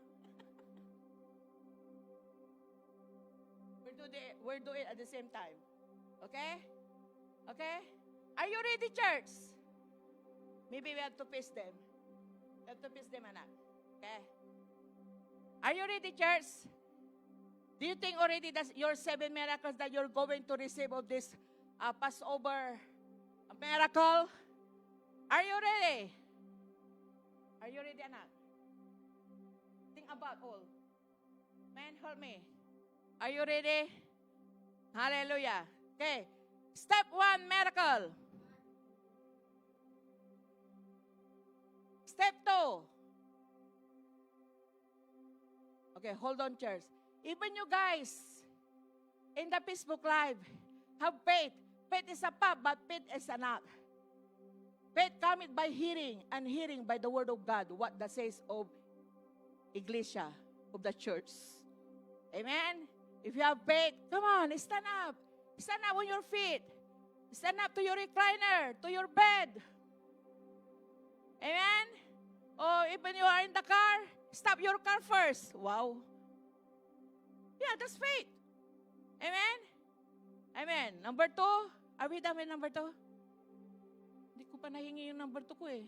We'll do it at the same time. Okay? Okay? Are you ready, church? Maybe we have to pace them. We have to pace them, anak. Okay? Are you ready, church? Do you think already that your 7 miracles that you're going to receive of this Passover miracle? Are you ready? Are you ready, anak? Think about all. Man, help me. Are you ready? Hallelujah. Okay. Step 1, miracle. Step 2. Okay, hold on, church. Even you guys in the Facebook Live have faith. Faith is a path, but faith is a not. Faith cometh by hearing, and hearing by the word of God, what that says of Iglesia, of the church. Amen? If you have faith, come on, stand up. Stand up on your feet. Stand up to your recliner, to your bed. Amen? Or even you are in the car, stop your car first. Wow. Yeah, that's faith. Amen? Amen. Number 2. Are we done with number 2? Hindi ko pa nahingi yung number 2 ko eh.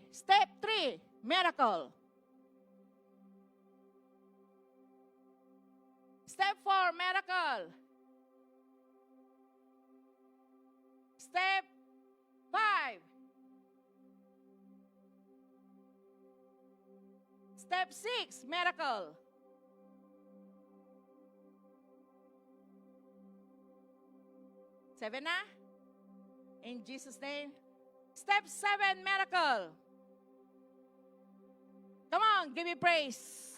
Step 3, miracle. Step 4, miracle. Step 5. Step 6, miracle. Seven na? In Jesus' name. Step 7, miracle. Come on, give me praise.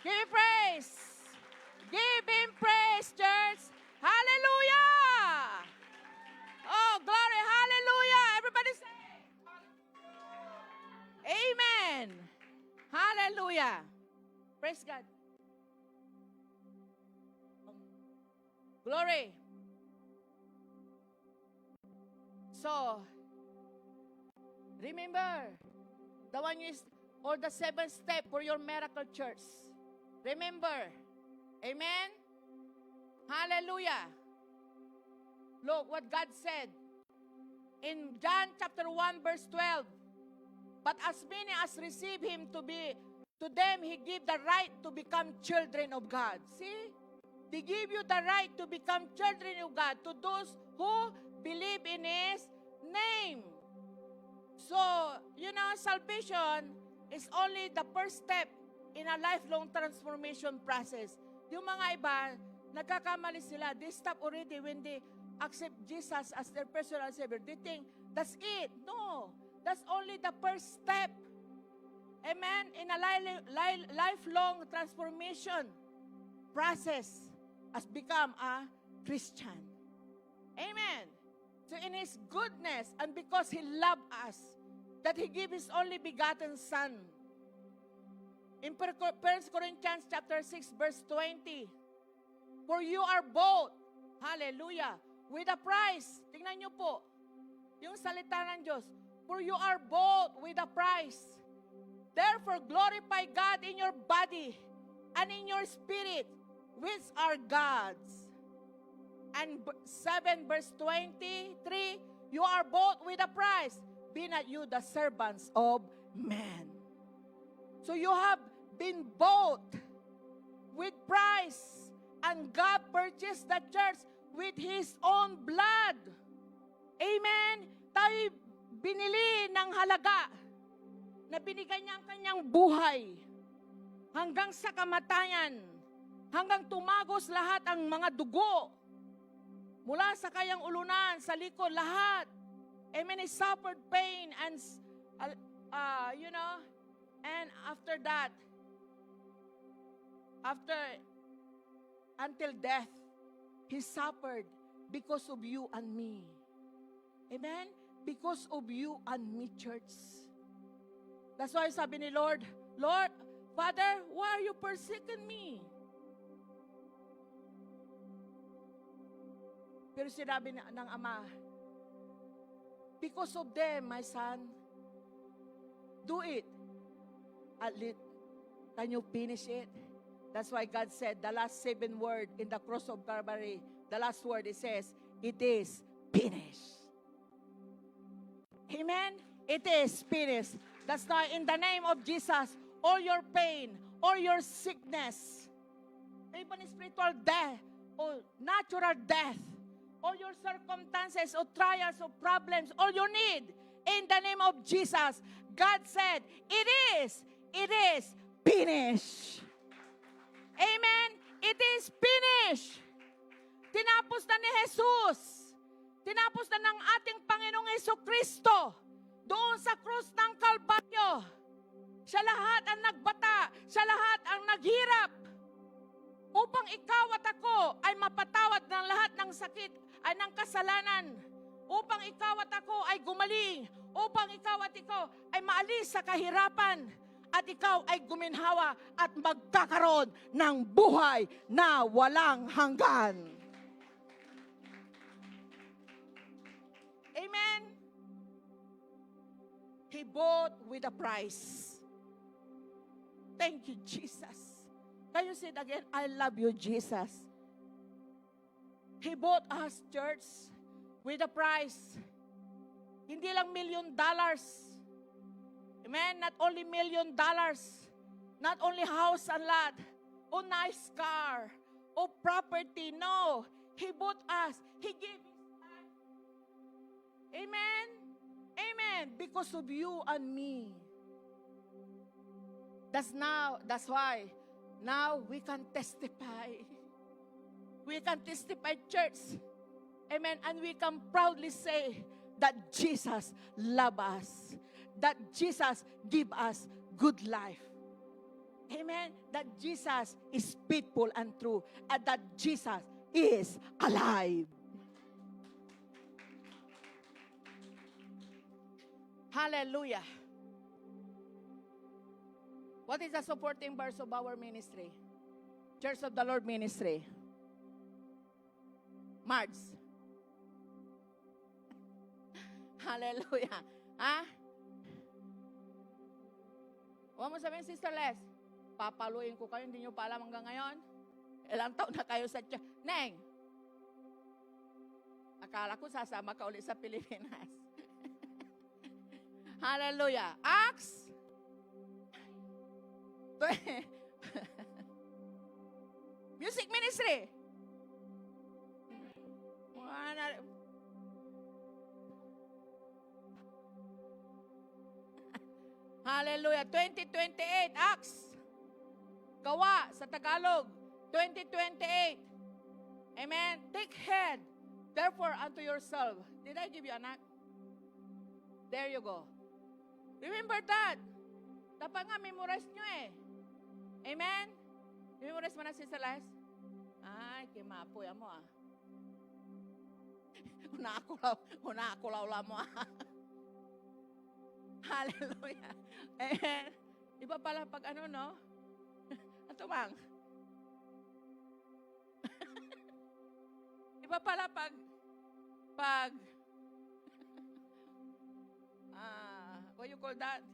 Give me praise. Give him praise, church. Hallelujah. Oh, glory. Hallelujah. Everybody say. Amen. Hallelujah. Praise God. Glory. So, remember, the one is, or the 7th step for your miracle, church. Remember. Amen? Hallelujah. Look what God said in John chapter 1 verse 12. But as many as receive him to them he give the right to become children of God. See? They give you the right to become children of God to those who believe in his name. So, salvation is only the first step in a lifelong transformation process. Yung mga iba, nagkakamali sila. They stop already when they accept Jesus as their personal Savior. They think, that's it. No. That's only the first step. Amen? In a lifelong transformation process as become a Christian. Amen. So in His goodness and because He loved us, that He gave His only begotten Son. In 1 Corinthians chapter 6 verse 20, for you are bought, hallelujah, with a price. Tingnan niyo po, yung salita ng Diyos, for you are bought with a price. Therefore, glorify God in your body and in your spirit, which are God's. And 7 verse 23, you are bought with a price. Be not you the servants of men. So you have been bought with price, and God purchased the church with His own blood. Amen? Tayo binili ng halaga na binigay niya ang kanyang buhay hanggang sa kamatayan, hanggang tumagos lahat ang mga dugo mula sa kanyang ulunan, sa likod, lahat. Amen? He suffered pain and, and after that, until death, He suffered because of you and me. Amen? Because of you and me, church. That's why sabi ni Lord, Lord, Father, why are you persecuting me? Pero sinabi ng Ama, because of them, my son, do it. At least, can you finish it? That's why God said, the last 7 word in the cross of Calvary, the last word, it says, it is finished. Amen? It is finished. That's why in the name of Jesus, all your pain, all your sickness, even spiritual death, or natural death, all your circumstances or trials or problems, all you need, in the name of Jesus, God said, it is finished. Amen? It is finished. Tinapos na ni Jesus. Tinapos na ng ating Panginoong Jesucristo doon sa krus ng Kalbaryo. Siya lahat ang nagbata. Siya lahat ang naghirap upang ikaw at ako ay mapatawad ng lahat ng sakit ay ng kasalanan. Upang ikaw at ako ay gumaling. Upang ikaw at ikaw ay maalis sa kahirapan. At ikaw ay guminhawa at magkakaroon ng buhay na walang hanggan. Amen? He bought with a price. Thank you, Jesus. Can you say it again? I love you, Jesus. He bought us, church, with a price. Hindi lang $1 million. Amen? Not only $1 million. Not only house and lot. O nice car. O property. No. He bought us. He gave His life. Amen? Amen. Because of you and me. That's why now we can testify. We can testify, church. Amen. And we can proudly say that Jesus loves us. That Jesus give us good life. Amen. That Jesus is faithful and true. And that Jesus is alive. Hallelujah. What is the supporting verse of our ministry? Church of the Lord ministry. March. Hallelujah. Ha? Huwag mo sabihin, Sister Les, papaluin ko kayo, hindi nyo pa alam hanggang ngayon. Ilang taon na kayo sa church. Neng, akala ko sasama ka ulit sa Pilipinas. Hallelujah. Acts. Music ministry. Hallelujah. 2028, Acts. Gawa sa Tagalog. 2028. Amen. Take heed, therefore, unto yourself. Did I give you an act? There you go. Remember that. Dapat nga, memorize nyo eh. Amen? Memorize mo na si Celeste? Ay, kimapoy mo ah. Unakulaw mo ah. Hallelujah. Amen. Iba pala pag ano, no? Atumang. Iba pala pag what you call that?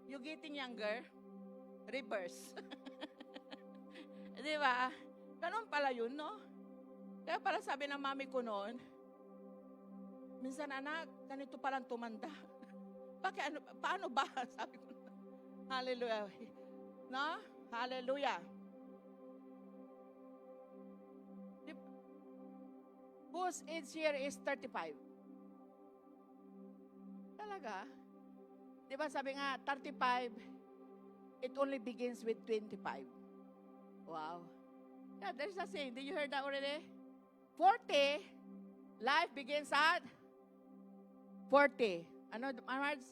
You getting younger? Reverse. Di ba? Ganun pala yun, no? Kaya pala sabi ng mami ko noon, minsan anak, ganito palang tumanda. Bakit ano, paano ba? Sabi ko, hallelujah. No? Hallelujah. Whose age here is 35? Talaga? Di ba sabi nga, 35, it only begins with 25. Wow. Yeah, there's a saying. Did you hear that already? 40, life begins at 40. Ano, Mards?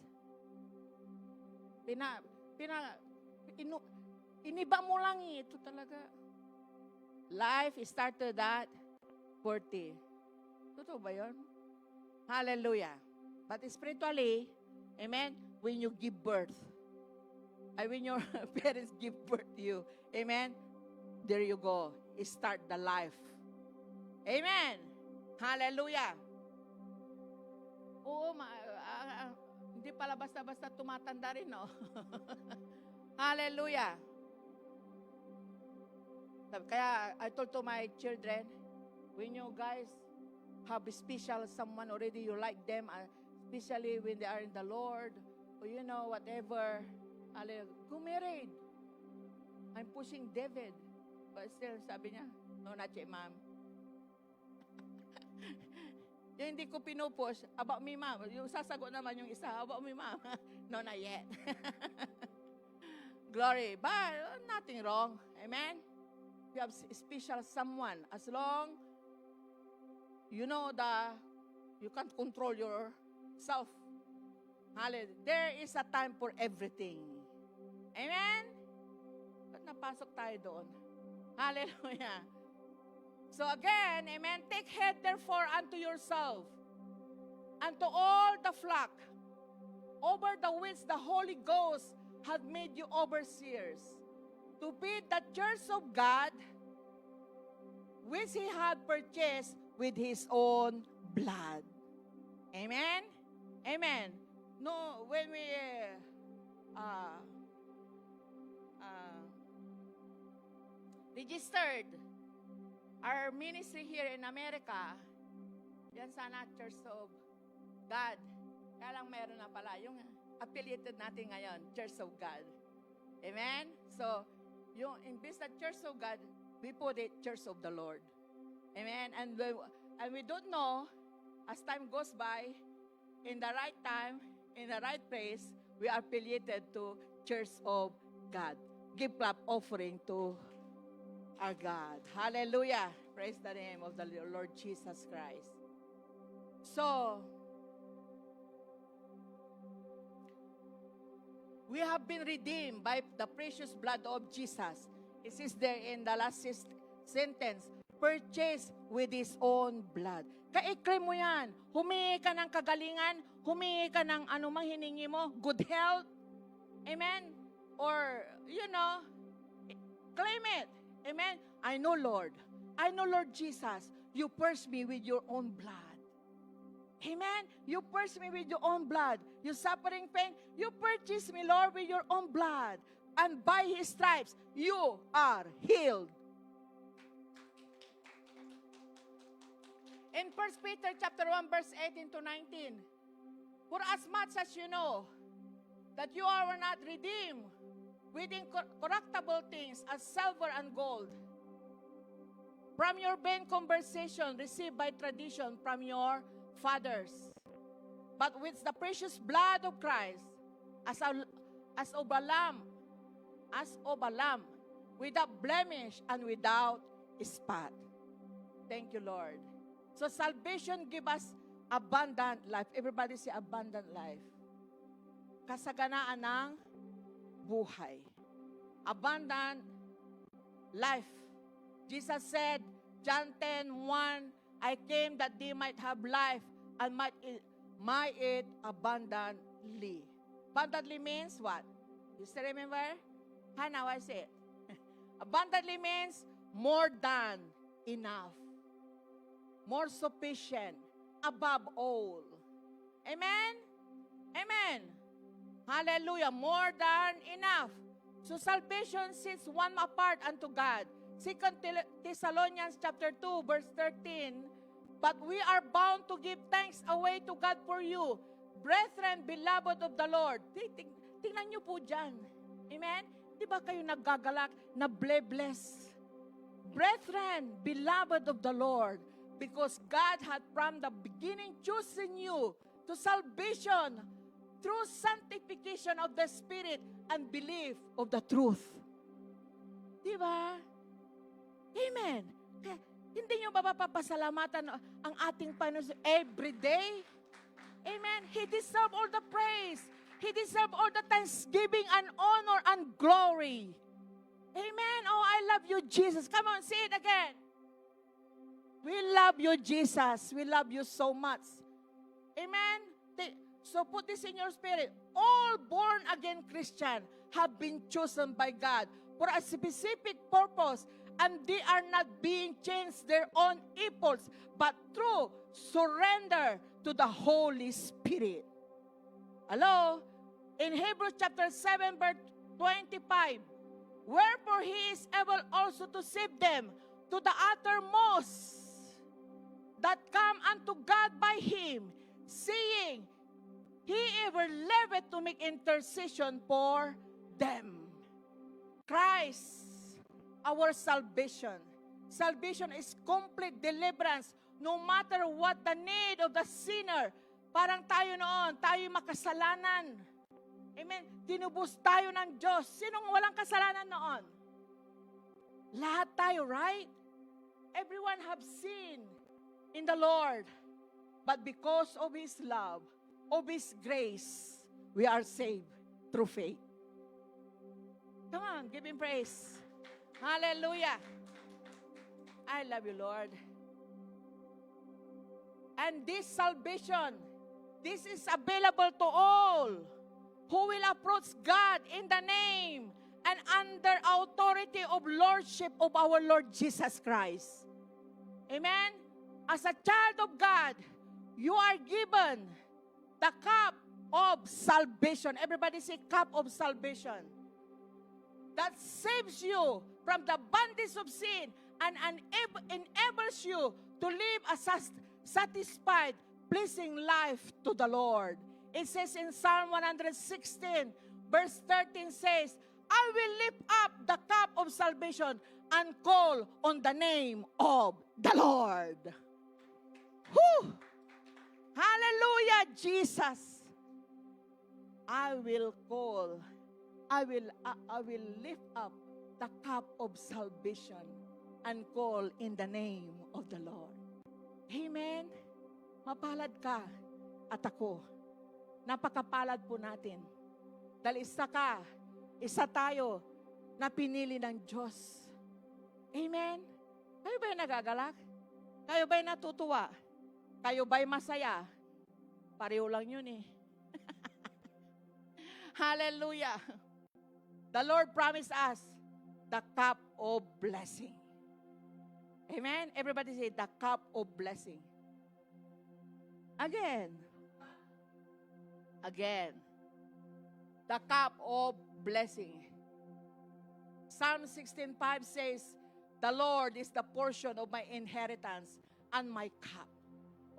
Iniba mo lang ito talaga. Life started at 40. Totoo ba yun? Hallelujah. But spiritually, amen, when you give birth, when your parents give birth to you, amen, there you go. Start the life. Amen. Hallelujah. Oo, hindi pala basta-basta tumatanda rin, no? Hallelujah. Kaya I told to my children, when you guys have a special someone already, you like them, especially when they are in the Lord, or you know, whatever, go married. I'm pushing David. But still, sabi niya, no, not yet, ma'am. Yung hindi ko pinupush, about me, ma'am. Yung sasagot naman yung isa, about me, ma'am. No, not yet. Glory. But nothing wrong. Amen? You have special someone. As long you know that you can't control yourself. Hallelujah. There is a time for everything. Amen? Ba't napasok tayo doon? Hallelujah. So again, amen, take heed therefore unto yourself, and to all the flock, over the which the Holy Ghost hath made you overseers, to be the church of God, which He had purchased with His own blood. Amen? Amen. No, when we registered our ministry here in America, yan sana Church of God. Kaya lang meron na pala yung affiliated natin ngayon, Church of God. Amen? So, yung imbis na Church of God, we put it Church of the Lord. Amen? And we don't know, as time goes by, in the right time, in the right place, we are affiliated to Church of God. Give clap offering to our God. Hallelujah. Praise the name of the Lord Jesus Christ. So, we have been redeemed by the precious blood of Jesus. It is there in the last sentence, purchased with His own blood. Ka-claim mo yan. Humingi ka ng kagalingan, humingi ka ng anumang hiningi mo, good health, amen? Or, you know, claim it. Amen? I know, Lord, Jesus, you purchased me with your own blood. Amen? You purchased me with your own blood. You suffering pain, you purchased me, Lord, with your own blood. And by His stripes, you are healed. In 1 Peter chapter 1, verse 18 to 19, for as much as you know that you are not redeemed with incorruptible things as silver and gold, from your vain conversation received by tradition from your fathers, but with the precious blood of Christ, as of a lamb, without blemish and without spot. Thank you, Lord. So salvation give us abundant life. Everybody say abundant life. Kasaganaan ng buhay. Abundant life. Jesus said, John 10:1, I came that they might have life and might it abundantly. Abundantly means what? You still remember? How now I say it? Abundantly means more than enough. More sufficient. Above all. Amen? Amen. Hallelujah. More than enough. So salvation sits one apart unto God. 2 Thessalonians chapter 2, verse 13. But we are bound to give thanks away to God for you, brethren, beloved of the Lord. Tingnan nyo po dyan. Amen? Di ba kayo naggagalak na bless? Brethren, beloved of the Lord, because God had from the beginning chosen you to salvation through sanctification of the Spirit and belief of the truth. Di ba? Amen. Kaya, hindi nyo ba mapapasalamatan ang ating Panginoon every day? Amen. He deserves all the praise. He deserves all the thanksgiving and honor and glory. Amen. Oh, I love you, Jesus. Come on, say it again. We love you, Jesus. We love you so much. Amen. So put this in your spirit. All born-again Christians have been chosen by God for a specific purpose, and they are not being changed their own impulse, but through surrender to the Holy Spirit. Hello? In Hebrews chapter 7, verse 25, wherefore He is able also to save them to the uttermost that come unto God by Him, seeing He ever liveth to make intercession for them. Christ, our salvation. Salvation is complete deliverance no matter what the need of the sinner. Parang tayo noon, tayo makasalanan. Amen. Tinubos tayo ng Diyos. Sinong walang kasalanan noon? Lahat tayo, right? Everyone have sinned in the Lord. But because of His love, of His grace, we are saved through faith. Come on, give Him praise. Hallelujah. I love you, Lord. And this salvation, this is available to all who will approach God in the name and under authority of lordship of our Lord Jesus Christ. Amen? As a child of God, you are given the cup of salvation. Everybody say cup of salvation. That saves you from the bondage of sin and enables you to live a satisfied, pleasing life to the Lord. It says in Psalm 116, verse 13 says, I will lift up the cup of salvation and call on the name of the Lord. Whew! Hallelujah, Jesus. I will lift up the cup of salvation and call in the name of the Lord. Amen. Mapalad ka at ako. Napakapalad po natin. Dahil isa tayo na pinili ng Diyos. Amen. Kayo ba'y nagagalak? Kayo ba'y natutuwa? Kayo ba'y masaya? Pareho lang yun eh. Hallelujah. The Lord promised us the cup of blessing. Amen. Everybody say the cup of blessing. Again. The cup of blessing. Psalm 16:5 says, the Lord is the portion of my inheritance and my cup.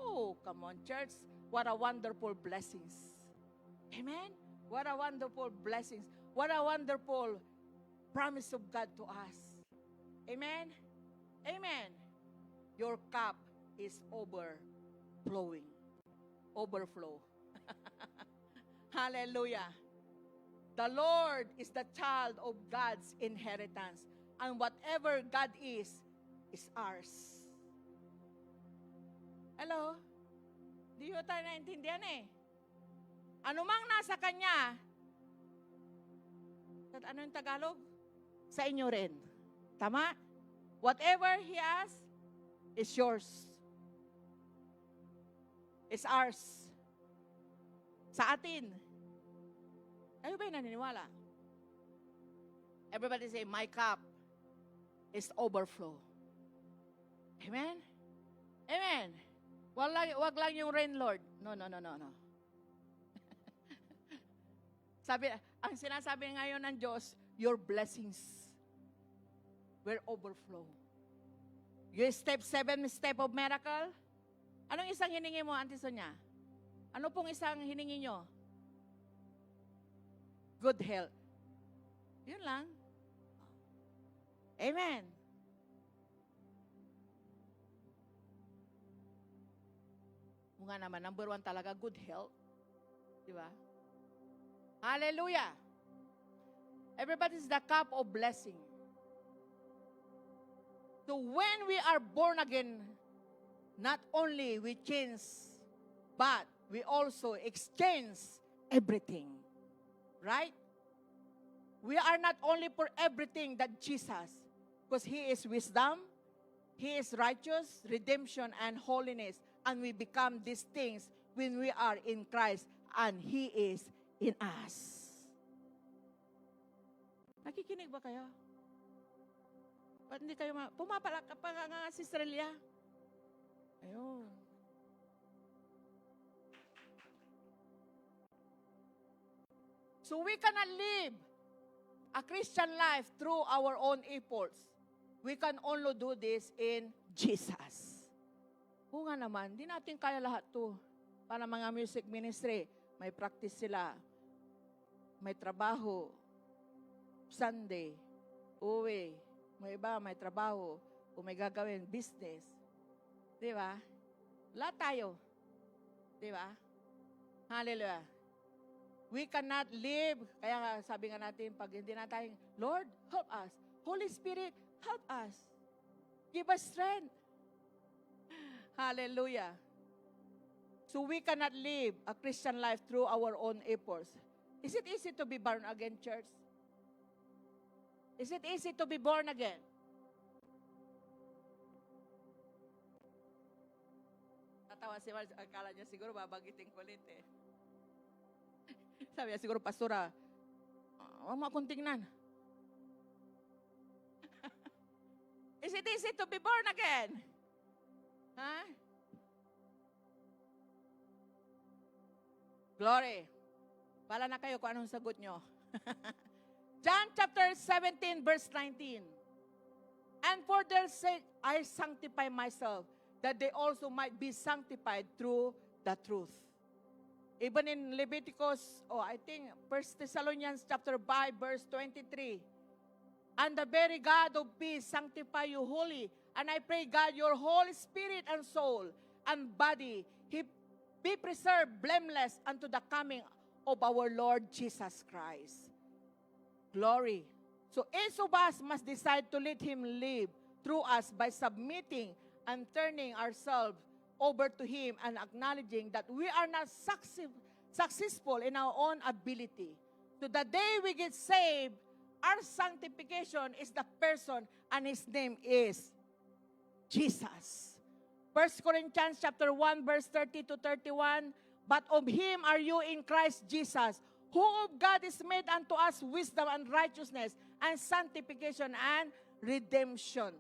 Oh, come on, church. What a wonderful blessings. Amen? What a wonderful blessings. What a wonderful promise of God to us. Amen? Amen. Your cup is overflowing. Overflow. Hallelujah. The Lord is the child of God's inheritance. And whatever God is ours. Hello? Di ko tayo naintindihan eh. Ano mang nasa Kanya, ano yung Tagalog? Sa inyo rin. Tama? Whatever He has, is yours. Is ours. Sa atin. Kayo ba'y naniniwala? Everybody say, my cup is overflow. Amen? Amen. Wag lang yung rain, Lord. No. Ang sinasabi ngayon ng Diyos, your blessings will overflow. Your step 7 step of miracle. Anong isang hiningi mo, Auntie Sonia? Ano pong isang hiningi nyo? Good health. Yun lang. Amen. Nga naman, number 1 talaga, good health. Di ba? Hallelujah. Everybody's the cup of blessing. So when we are born again, not only we change, but we also exchange everything. Right? We are not only for everything that Jesus, because He is wisdom, He is righteous, redemption, and holiness. And we become these things when we are in Christ and He is in us. Nakikinig ba kayo? Ba't hindi kayo pumapalak ka pa nga Sister Elia? Ayun. So we cannot live a Christian life through our own efforts. We can only do this in Jesus. Kung nga naman, di natin kaya lahat to. Para mga music ministry, may practice sila, may trabaho, Sunday, uwi, may iba, may trabaho, o may gagawin, business. Di ba? Lahat tayo. Di ba? Hallelujah. We cannot live, kaya nga sabi nga natin, pag hindi na tayo, Lord, help us. Holy Spirit, help us. Give us strength. Hallelujah. So we cannot live a Christian life through our own efforts. Is it easy to be born again, church? Is it easy to be born again? Tatawa si Mars, akala niya siguro babagitin ko ulit eh. Sabi niya siguro, pastora, huwag mo akong tingnan. Is it easy to be born again? Ha? Glory. Bala na kayo kung anong sagot nyo. John chapter 17 verse 19. And for their sake I sanctify myself, that they also might be sanctified through the truth. Even in Leviticus, I think 1 Thessalonians chapter 5 verse 23. And the very God of peace sanctify you wholly. And I pray, God, your whole spirit and soul and body, He be preserved blameless unto the coming of our Lord Jesus Christ. Glory. So each of us must decide to let Him live through us by submitting and turning ourselves over to Him and acknowledging that we are not successful in our own ability. So the day we get saved, our sanctification is the person and His name is Jesus. 1 Corinthians chapter 1 verse 30 to 31, but of Him are you in Christ Jesus, who of God is made unto us wisdom and righteousness and sanctification and redemption.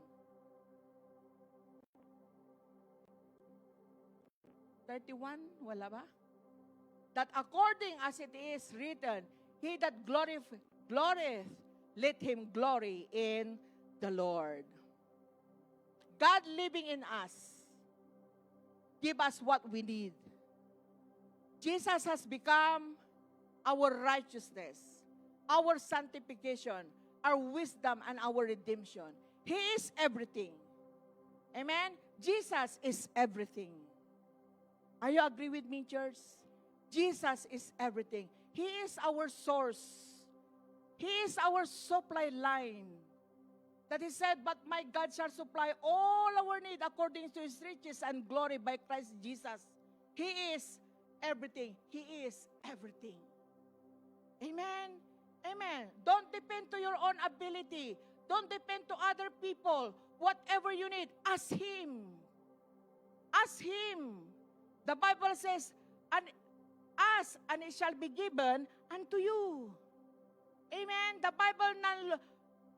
31, wala ba? That according as it is written, he that glorieth, let him glory in the Lord. God living in us, give us what we need. Jesus has become our righteousness, our sanctification, our wisdom, and our redemption. He is everything. Amen? Jesus is everything. Are you agree with me, church? Jesus is everything. He is our source. He is our supply line. That He said, but my God shall supply all our need according to His riches and glory by Christ Jesus. He is everything. He is everything. Amen? Amen. Don't depend to your own ability. Don't depend to other people. Whatever you need, ask Him. Ask Him. The Bible says, and ask, and it shall be given unto you. Amen? The Bible no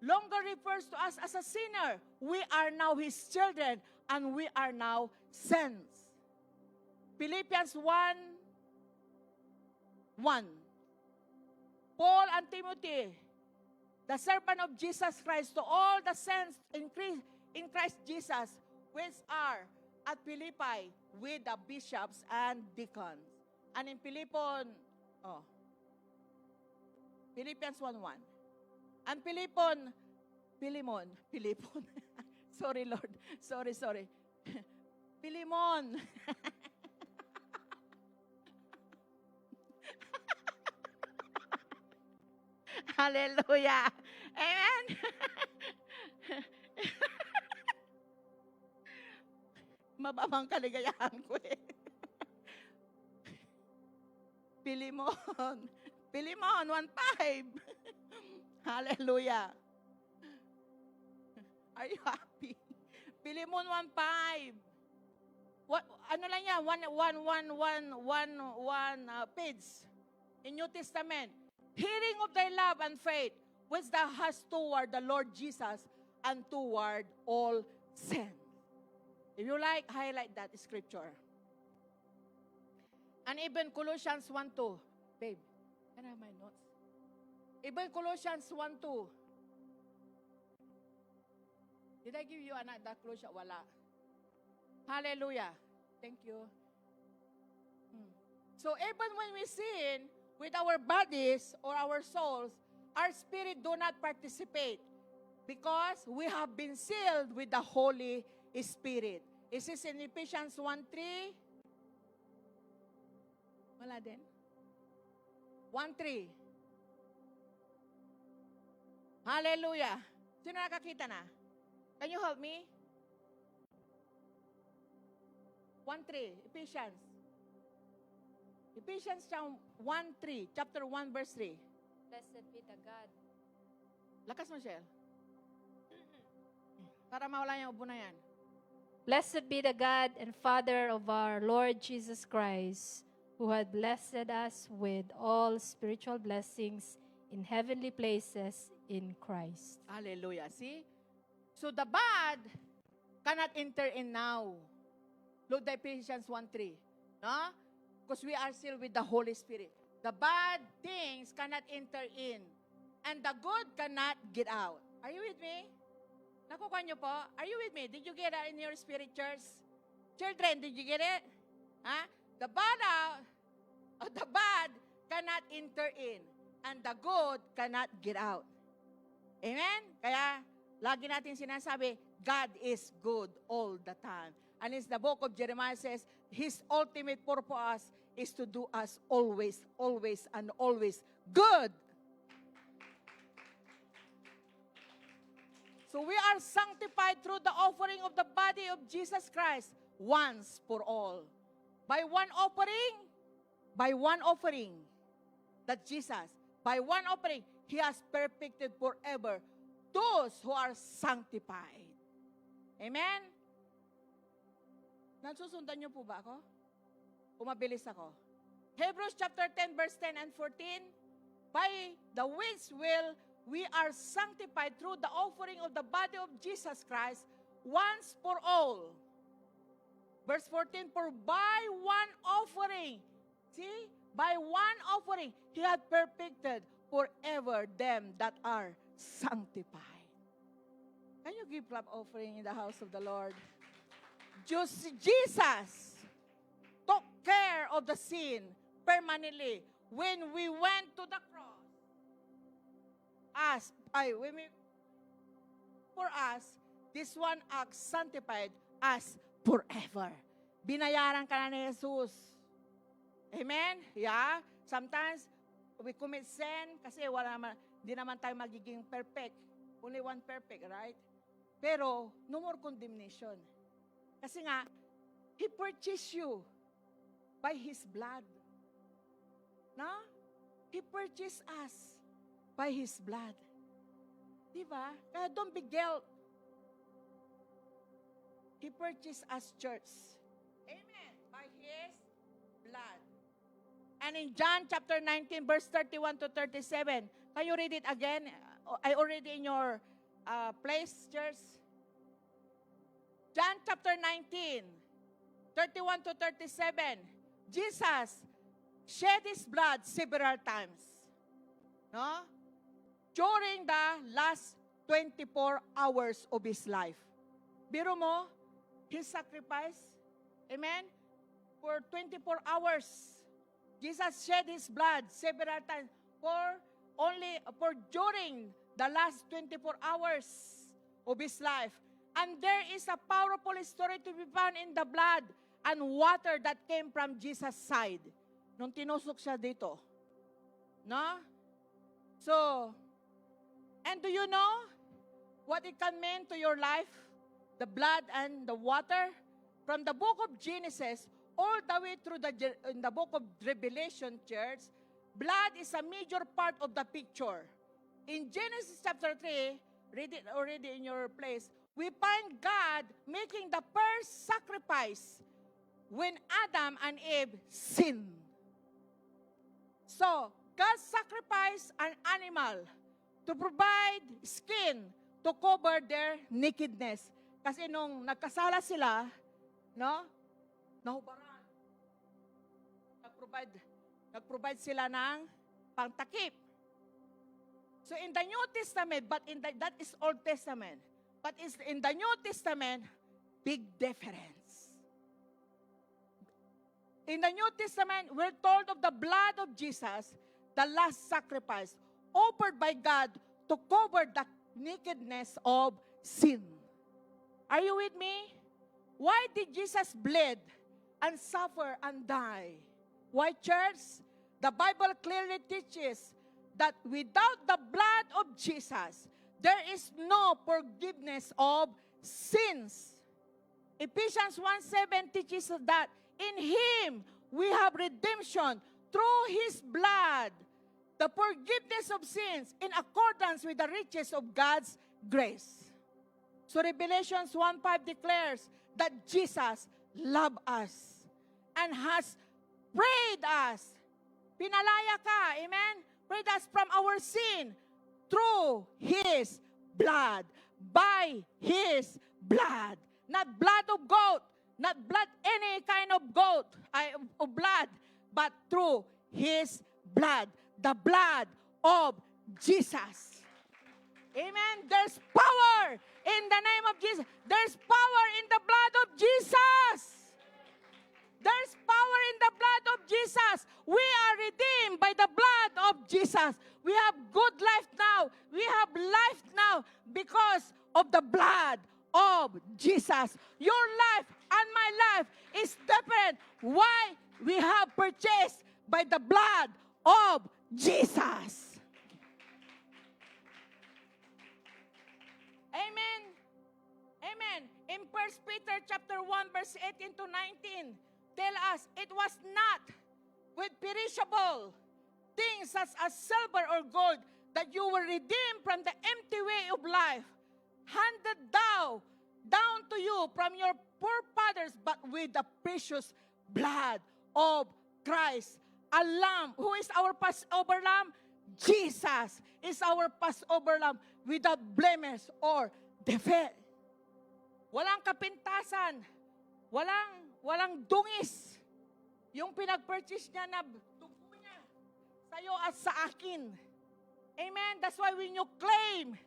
longer refers to us as a sinner. We are now His children, and we are now saints. Philippians 1:1. Paul and Timothy, the servant of Jesus Christ, to all the saints in Christ Jesus, which are at Philippi with the bishops and deacons. And in Philippians 1:1. Ang Pilimon. Sorry, Lord. Sorry. Pilimon. Hallelujah. Amen. Mababang kaligayahan ko eh. Pilimon, 1.5. Hallelujah. Are you happy? Pilimon 1.5. What, ano lang yan? One page in New Testament. Hearing of thy love and faith, which thou hast toward the Lord Jesus and toward all saints. If you like, highlight that scripture. And even Colossians 1:2. Babe, can I have my notes? Even Colossians 1:2. Did I give you another Colossians? Wala. Hallelujah. Thank you. So even when we sin with our bodies or our souls, our spirit do not participate because we have been sealed with the Holy Spirit. Is this in Ephesians 1:3? Wala din. 1:3. Hallelujah. Sino nakakita na? Can you help me? 1:3. Ephesians. Ephesians 1:3. Chapter 1 verse 3. Blessed be the God. Lakas mo, Shell. Para mawala yung ubo na yan. Blessed be the God and Father of our Lord Jesus Christ, who had blessed us with all spiritual blessings in heavenly places in Christ. Hallelujah. See? So the bad cannot enter in now. Look at Ephesians 1:3. No? Because we are sealed with the Holy Spirit. The bad things cannot enter in. And the good cannot get out. Are you with me? Nakukuha niyo po? Are you with me? Did you get that in your spirit, church? Children, did you get it? Huh? The bad cannot enter in. And the good cannot get out. Amen? Kaya, lagi natin sinasabi, God is good all the time. And as the book of Jeremiah says, His ultimate purpose is to do us always, always, and always good. So we are sanctified through the offering of the body of Jesus Christ once for all. By one offering, that Jesus, by one offering, He has perfected forever those who are sanctified. Amen? Nasusundan niyo po ba ako? Umabilis ako. Hebrews chapter 10 verse 10 and 14. By the which will we are sanctified through the offering of the body of Jesus Christ once for all. Verse 14, for by one offering, see, by one offering, He had perfected forever them that are sanctified. Can you give clap offering in the house of the Lord? Jesus took care of the sin permanently when we went to the cross. For us, this one act sanctified us forever. Binayaran ka na ni Jesus. Amen? Yeah? Sometimes, we commit sin kasi di naman tayo magiging perfect. Only one perfect, right? Pero, no more condemnation. Kasi nga, He purchased you by His blood. No? He purchased us by His blood. Diba? Kaya don't be guilt. He purchased us, church. Amen. By His blood. And in John chapter 19, verse 31 to 37, can you read it again? I already in your place, church. John chapter 19, 31 to 37. Jesus shed His blood several times. No? During the last 24 hours of His life. Biro mo, His sacrifice, amen, for 24 hours. Jesus shed His blood several times for only for during the last 24 hours of his life. And there is a powerful story to be found in the blood and water that came from Jesus' side. Nung tinusok siya dito. No? So, and do you know what it can mean to your life? The blood and the water? From the book of Genesis, all the way through in the book of Revelation, church, blood is a major part of the picture. In Genesis chapter 3, read it already in your place, we find God making the first sacrifice when Adam and Eve sinned. So, God sacrificed an animal to provide skin to cover their nakedness. Kasi nung nagkasala sila, no? Nahubaran. Nag-provide sila ng pangtakip. So in the New Testament, that is Old Testament. But in the New Testament, big difference. In the New Testament, we're told of the blood of Jesus, the last sacrifice, offered by God to cover the nakedness of sin. Are you with me? Why did Jesus bleed and suffer and die? Why, church? The Bible clearly teaches that without the blood of Jesus, there is no forgiveness of sins. Ephesians 1:7 teaches us that in Him we have redemption through His blood, the forgiveness of sins in accordance with the riches of God's grace. So Revelations 1:5 declares that Jesus loved us and has freed us. Pinalaya ka, amen? Freed us from our sin through His blood, by His blood. Not blood of goat, not blood, any kind of goat, of blood, but through His blood, the blood of Jesus. Amen. There's power in the name of Jesus. There's power in the blood of Jesus. There's power in the blood of Jesus. We are redeemed by the blood of Jesus. We have good life now. We have life now because of the blood of Jesus. Your life and my life is different. Why? We have purchased by the blood of Jesus. Amen. Amen. In 1 Peter chapter 1 verse 18 to 19, tell us it was not with perishable things such as silver or gold that you were redeemed from the empty way of life, handed down to you from your forefathers, but with the precious blood of Christ, a lamb. Who is our Passover lamb? Jesus is our Passover lamb without blemish or defect. Walang kapintasan, walang dungis. Yung pinag-purchase niya na dugo niya sa'yo at sa akin. Amen? That's why when you claim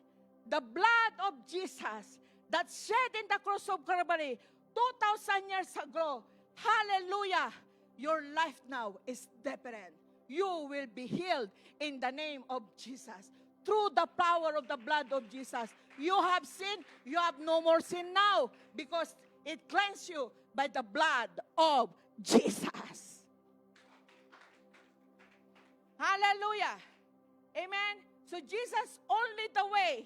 the blood of Jesus that shed in the cross of Calvary 2,000 years ago, hallelujah, your life now is different. You will be healed in the name of Jesus. Through the power of the blood of Jesus. You have sinned, you have no more sin now because it cleansed you by the blood of Jesus. Hallelujah. Amen. So Jesus only the way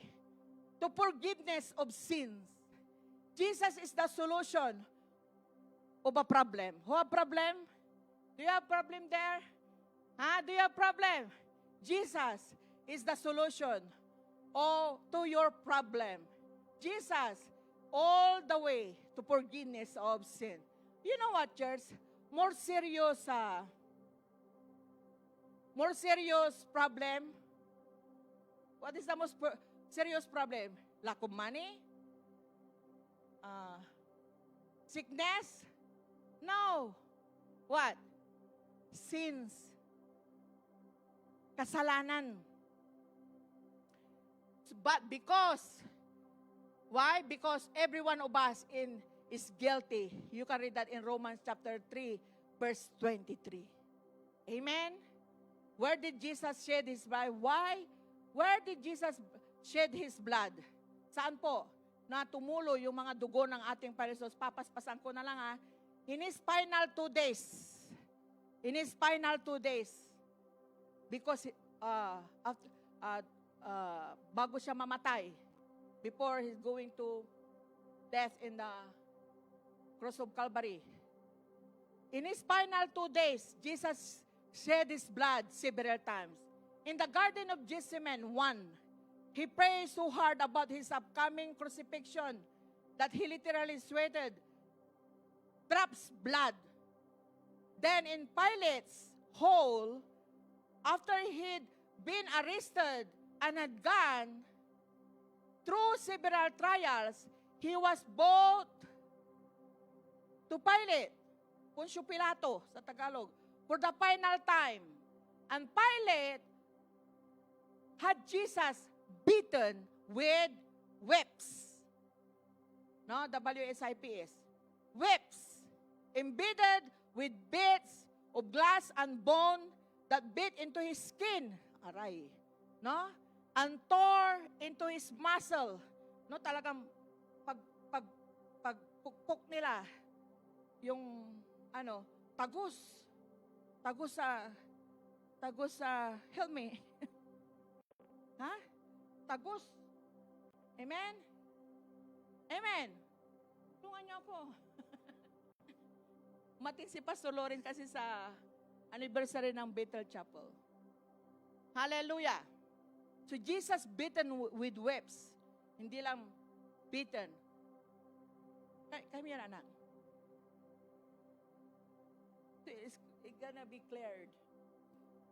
to forgiveness of sins. Jesus is the solution of a problem. Who have problem? Do you have problem there? Do you have problem? Jesus is the solution to your problem. Jesus, all the way to forgiveness of sin. You know what, church? More serious problem. What is the most serious problem? Lack of money? Sickness? No. What? Sins. Kasalanan. But why? Because every one of us is guilty. You can read that in Romans chapter 3, verse 23. Amen? Where did Jesus shed His blood? Why? Where did Jesus shed His blood? Saan po? Na tumulo yung mga dugo ng ating Panginoon. Papaspasan ko na lang ha. In His final 2 days. In His final 2 days. Because bago siya mamatay, before He's going to death in the cross of Calvary, in His final 2 days, Jesus shed His blood several times. In the Garden of Gethsemane 1, He prayed so hard about His upcoming crucifixion that He literally sweated drops blood. Then in Pilate's hall, after he'd been arrested and had gone through several trials, he was brought to Pilate, Poncio Pilato sa Tagalog, for the final time. And Pilate had Jesus beaten with whips. No, WSIPS. Whips, embedded with bits of glass and bone that bit into his skin. Aray. No? And tore into his muscle. No, talagang pagpukpok nila yung tagus sa help me. Ha? Tagus. Amen? Amen. Tulungan niyo ako. Matin si Pastor Loren kasi sa anniversary ng Bethel Chapel. Hallelujah. So Jesus beaten with whips. Hindi lang beaten. Kami yan, anak. It's gonna be cleared.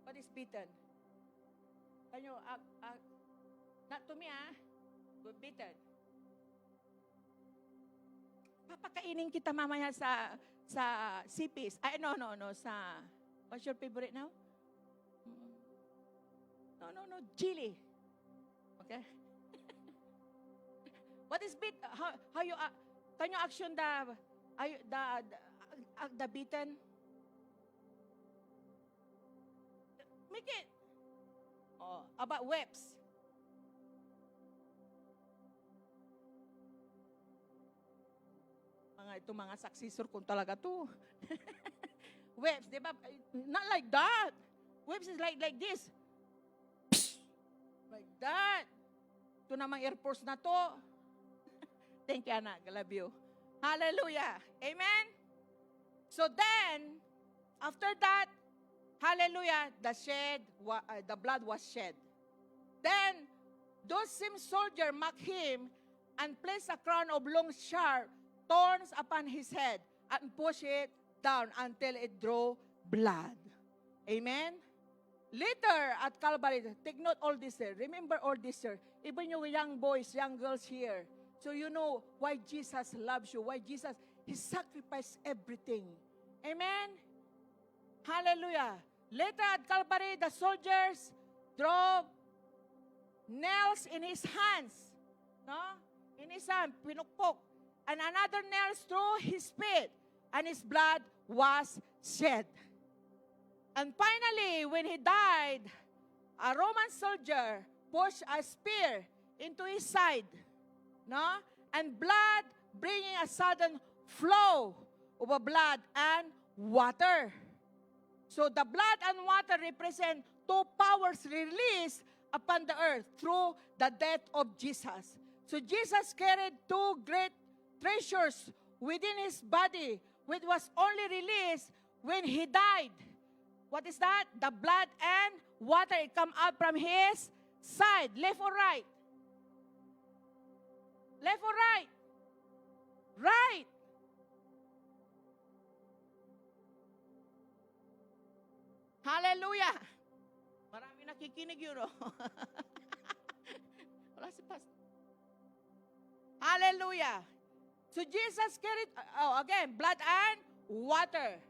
What is beaten? Can you, not to me, but beaten. Papakainin kita mamaya sa CPs. No, sa, what's your favorite now? No, chili. Okay? What is beat? How you, can you action the beaten? Make it. Oh, about whips. Mga successor kung talaga to. Whips, di ba? Not like that. Whips is like this. Like that. Ito namang Air Force na to. Thank you, anak. I love you. Hallelujah. Amen? So then, after that, hallelujah, the blood was shed. Then, those same soldiers mocked him and placed a crown of long sharp thorns upon his head and push it down until it drew blood. Amen? Later at Calvary, take note all this here. Remember all this here. Even you young boys, young girls here. So you know why Jesus loves you. Why Jesus, He sacrificed everything. Amen? Hallelujah. Later at Calvary, the soldiers drove nails in His hands. No? In His hand, pinukpok. And another nails through His feet, and His blood was shed. And finally, when He died, a Roman soldier pushed a spear into His side, no? And blood bringing a sudden flow of blood and water. So the blood and water represent two powers released upon the earth through the death of Jesus. So Jesus carried two great treasures within His body, which was only released when He died. What is that? The blood and water. It come out from His side. Left or right? Left or right? Right. Hallelujah. Marami nakikinig yun, no? Wala si Pastor. Hallelujah. So Jesus carried, again, blood and water.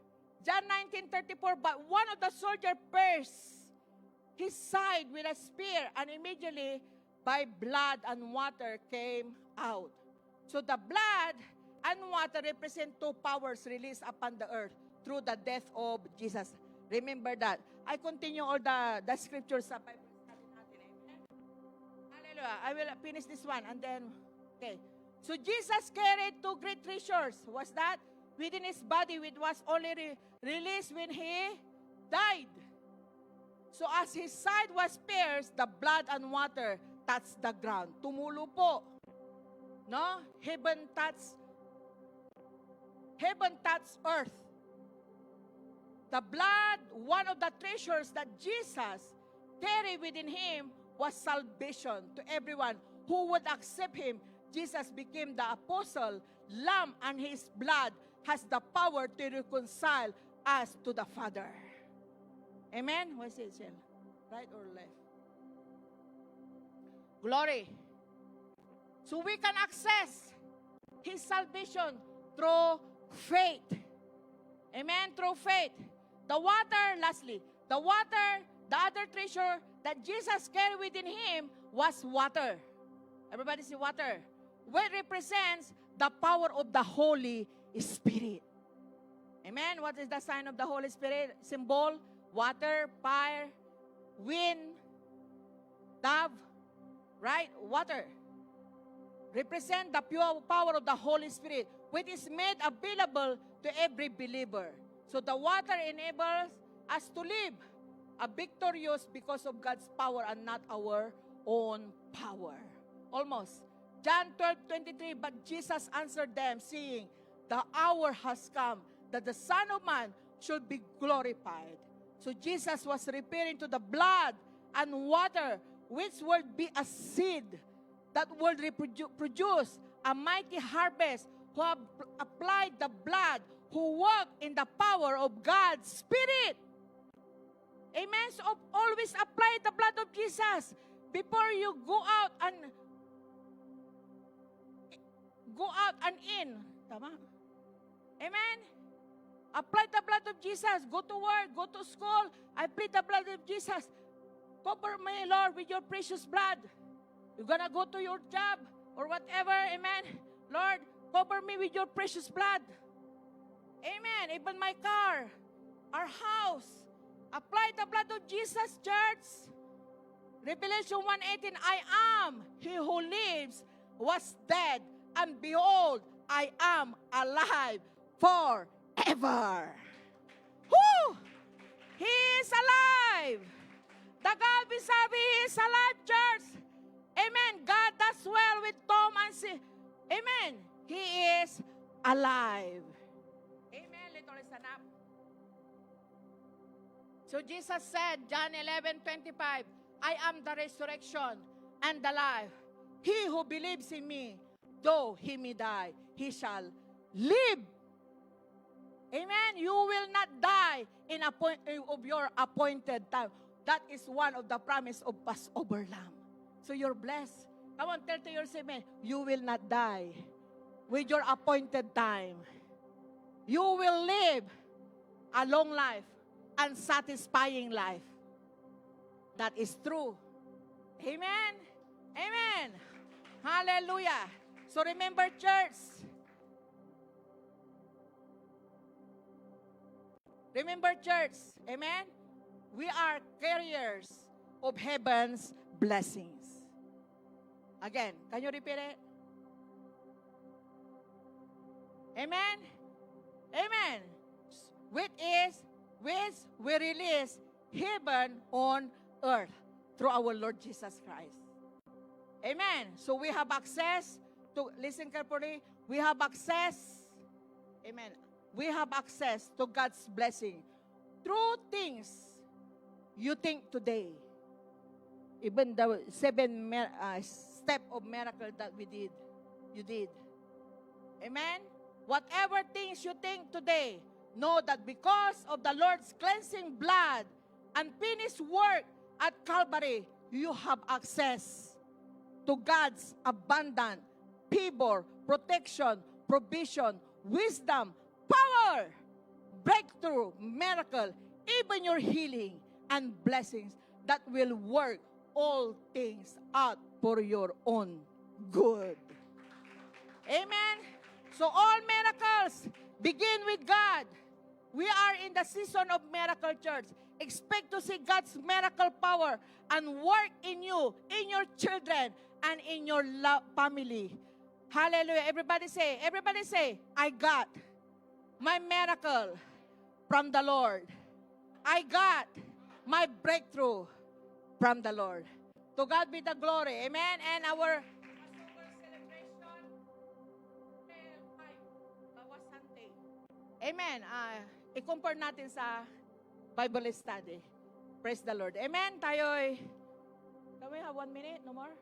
John 19:34, but one of the soldiers pierced his side with a spear, and immediately by blood and water came out. So the blood and water represent two powers released upon the earth through the death of Jesus. Remember that. I continue all the scriptures sa Bible study natin. Amen? Hallelujah. I will finish this one and then, okay. So Jesus carried two great treasures. Was that? Within his body, which was only released when he died. So as his side was pierced, the blood and water touched the ground. Tumulo po. No? Heaven touched earth. The blood, one of the treasures that Jesus carried within him was salvation to everyone who would accept him. Jesus became the apostle, lamb, and his blood has the power to reconcile us to the Father. Amen? What is it, Shell? Right or left? Glory. So we can access his salvation through faith. Amen? Through faith. The water, lastly, the water, the other treasure that Jesus carried within him was water. Everybody see water. Which represents the power of the Holy Spirit. Amen? What is the sign of the Holy Spirit? Symbol, water, fire, wind, dove, right? Water. Represent the pure power of the Holy Spirit, which is made available to every believer. So the water enables us to live a victorious because of God's power and not our own power. Almost. John 12:23, but Jesus answered them, saying, the hour has come that the Son of Man should be glorified. So Jesus was referring to the blood and water, which will be a seed that will produce a mighty harvest, who have applied the blood, who walk in the power of God's Spirit. Amen? So always apply the blood of Jesus before you go out and in. Tama? Amen? Apply the blood of Jesus. Go to work, go to school. I plead the blood of Jesus. Cover me, Lord, with your precious blood. You're gonna go to your job or whatever. Amen? Lord, cover me with your precious blood. Amen. Even my car, our house. Apply the blood of Jesus, church. Revelation 1:18, I am he who lives, was dead, and behold, I am alive forever. Woo! He is alive. The God we serve, He is alive, church. Amen. God does well with Tom and Si. Amen. He is alive. Amen. Let us stand up. So Jesus said, John 11:25, I am the resurrection and the life. He who believes in me, though he may die, he shall live. Amen. You will not die of your appointed time. That is one of the promise of Passover Lamb. So you're blessed. Come on, tell to yourself, man, you will not die with your appointed time. You will live a long life and satisfying life. That is true. Amen. Amen. Hallelujah. So remember, church. Remember, church. Amen. We are carriers of heaven's blessings. Again, can you repeat it? Amen. Amen. Which we release heaven on earth through our Lord Jesus Christ. Amen. So we have access to, listen carefully, we have access, amen, we have access to God's blessing through things you think today. Even the 7 step of miracle that we did, you did. Amen? Whatever things you think today, know that because of the Lord's cleansing blood and finished work at Calvary, you have access to God's abundant favor, protection, provision, wisdom, power, breakthrough, miracle, even your healing and blessings that will work all things out for your own good. Amen? So all miracles begin with God. We are in the season of miracle, church. Expect to see God's miracle power and work in you, in your children, and in your family. Hallelujah. Everybody say, I got my miracle from the Lord. I got my breakthrough from the Lord. To God be the glory. Amen. And our Passover celebration, Bawas Sunday. Amen. I-compare natin sa Bible study. Praise the Lord. Amen. Tayo'y, can we have 1 minute? No more?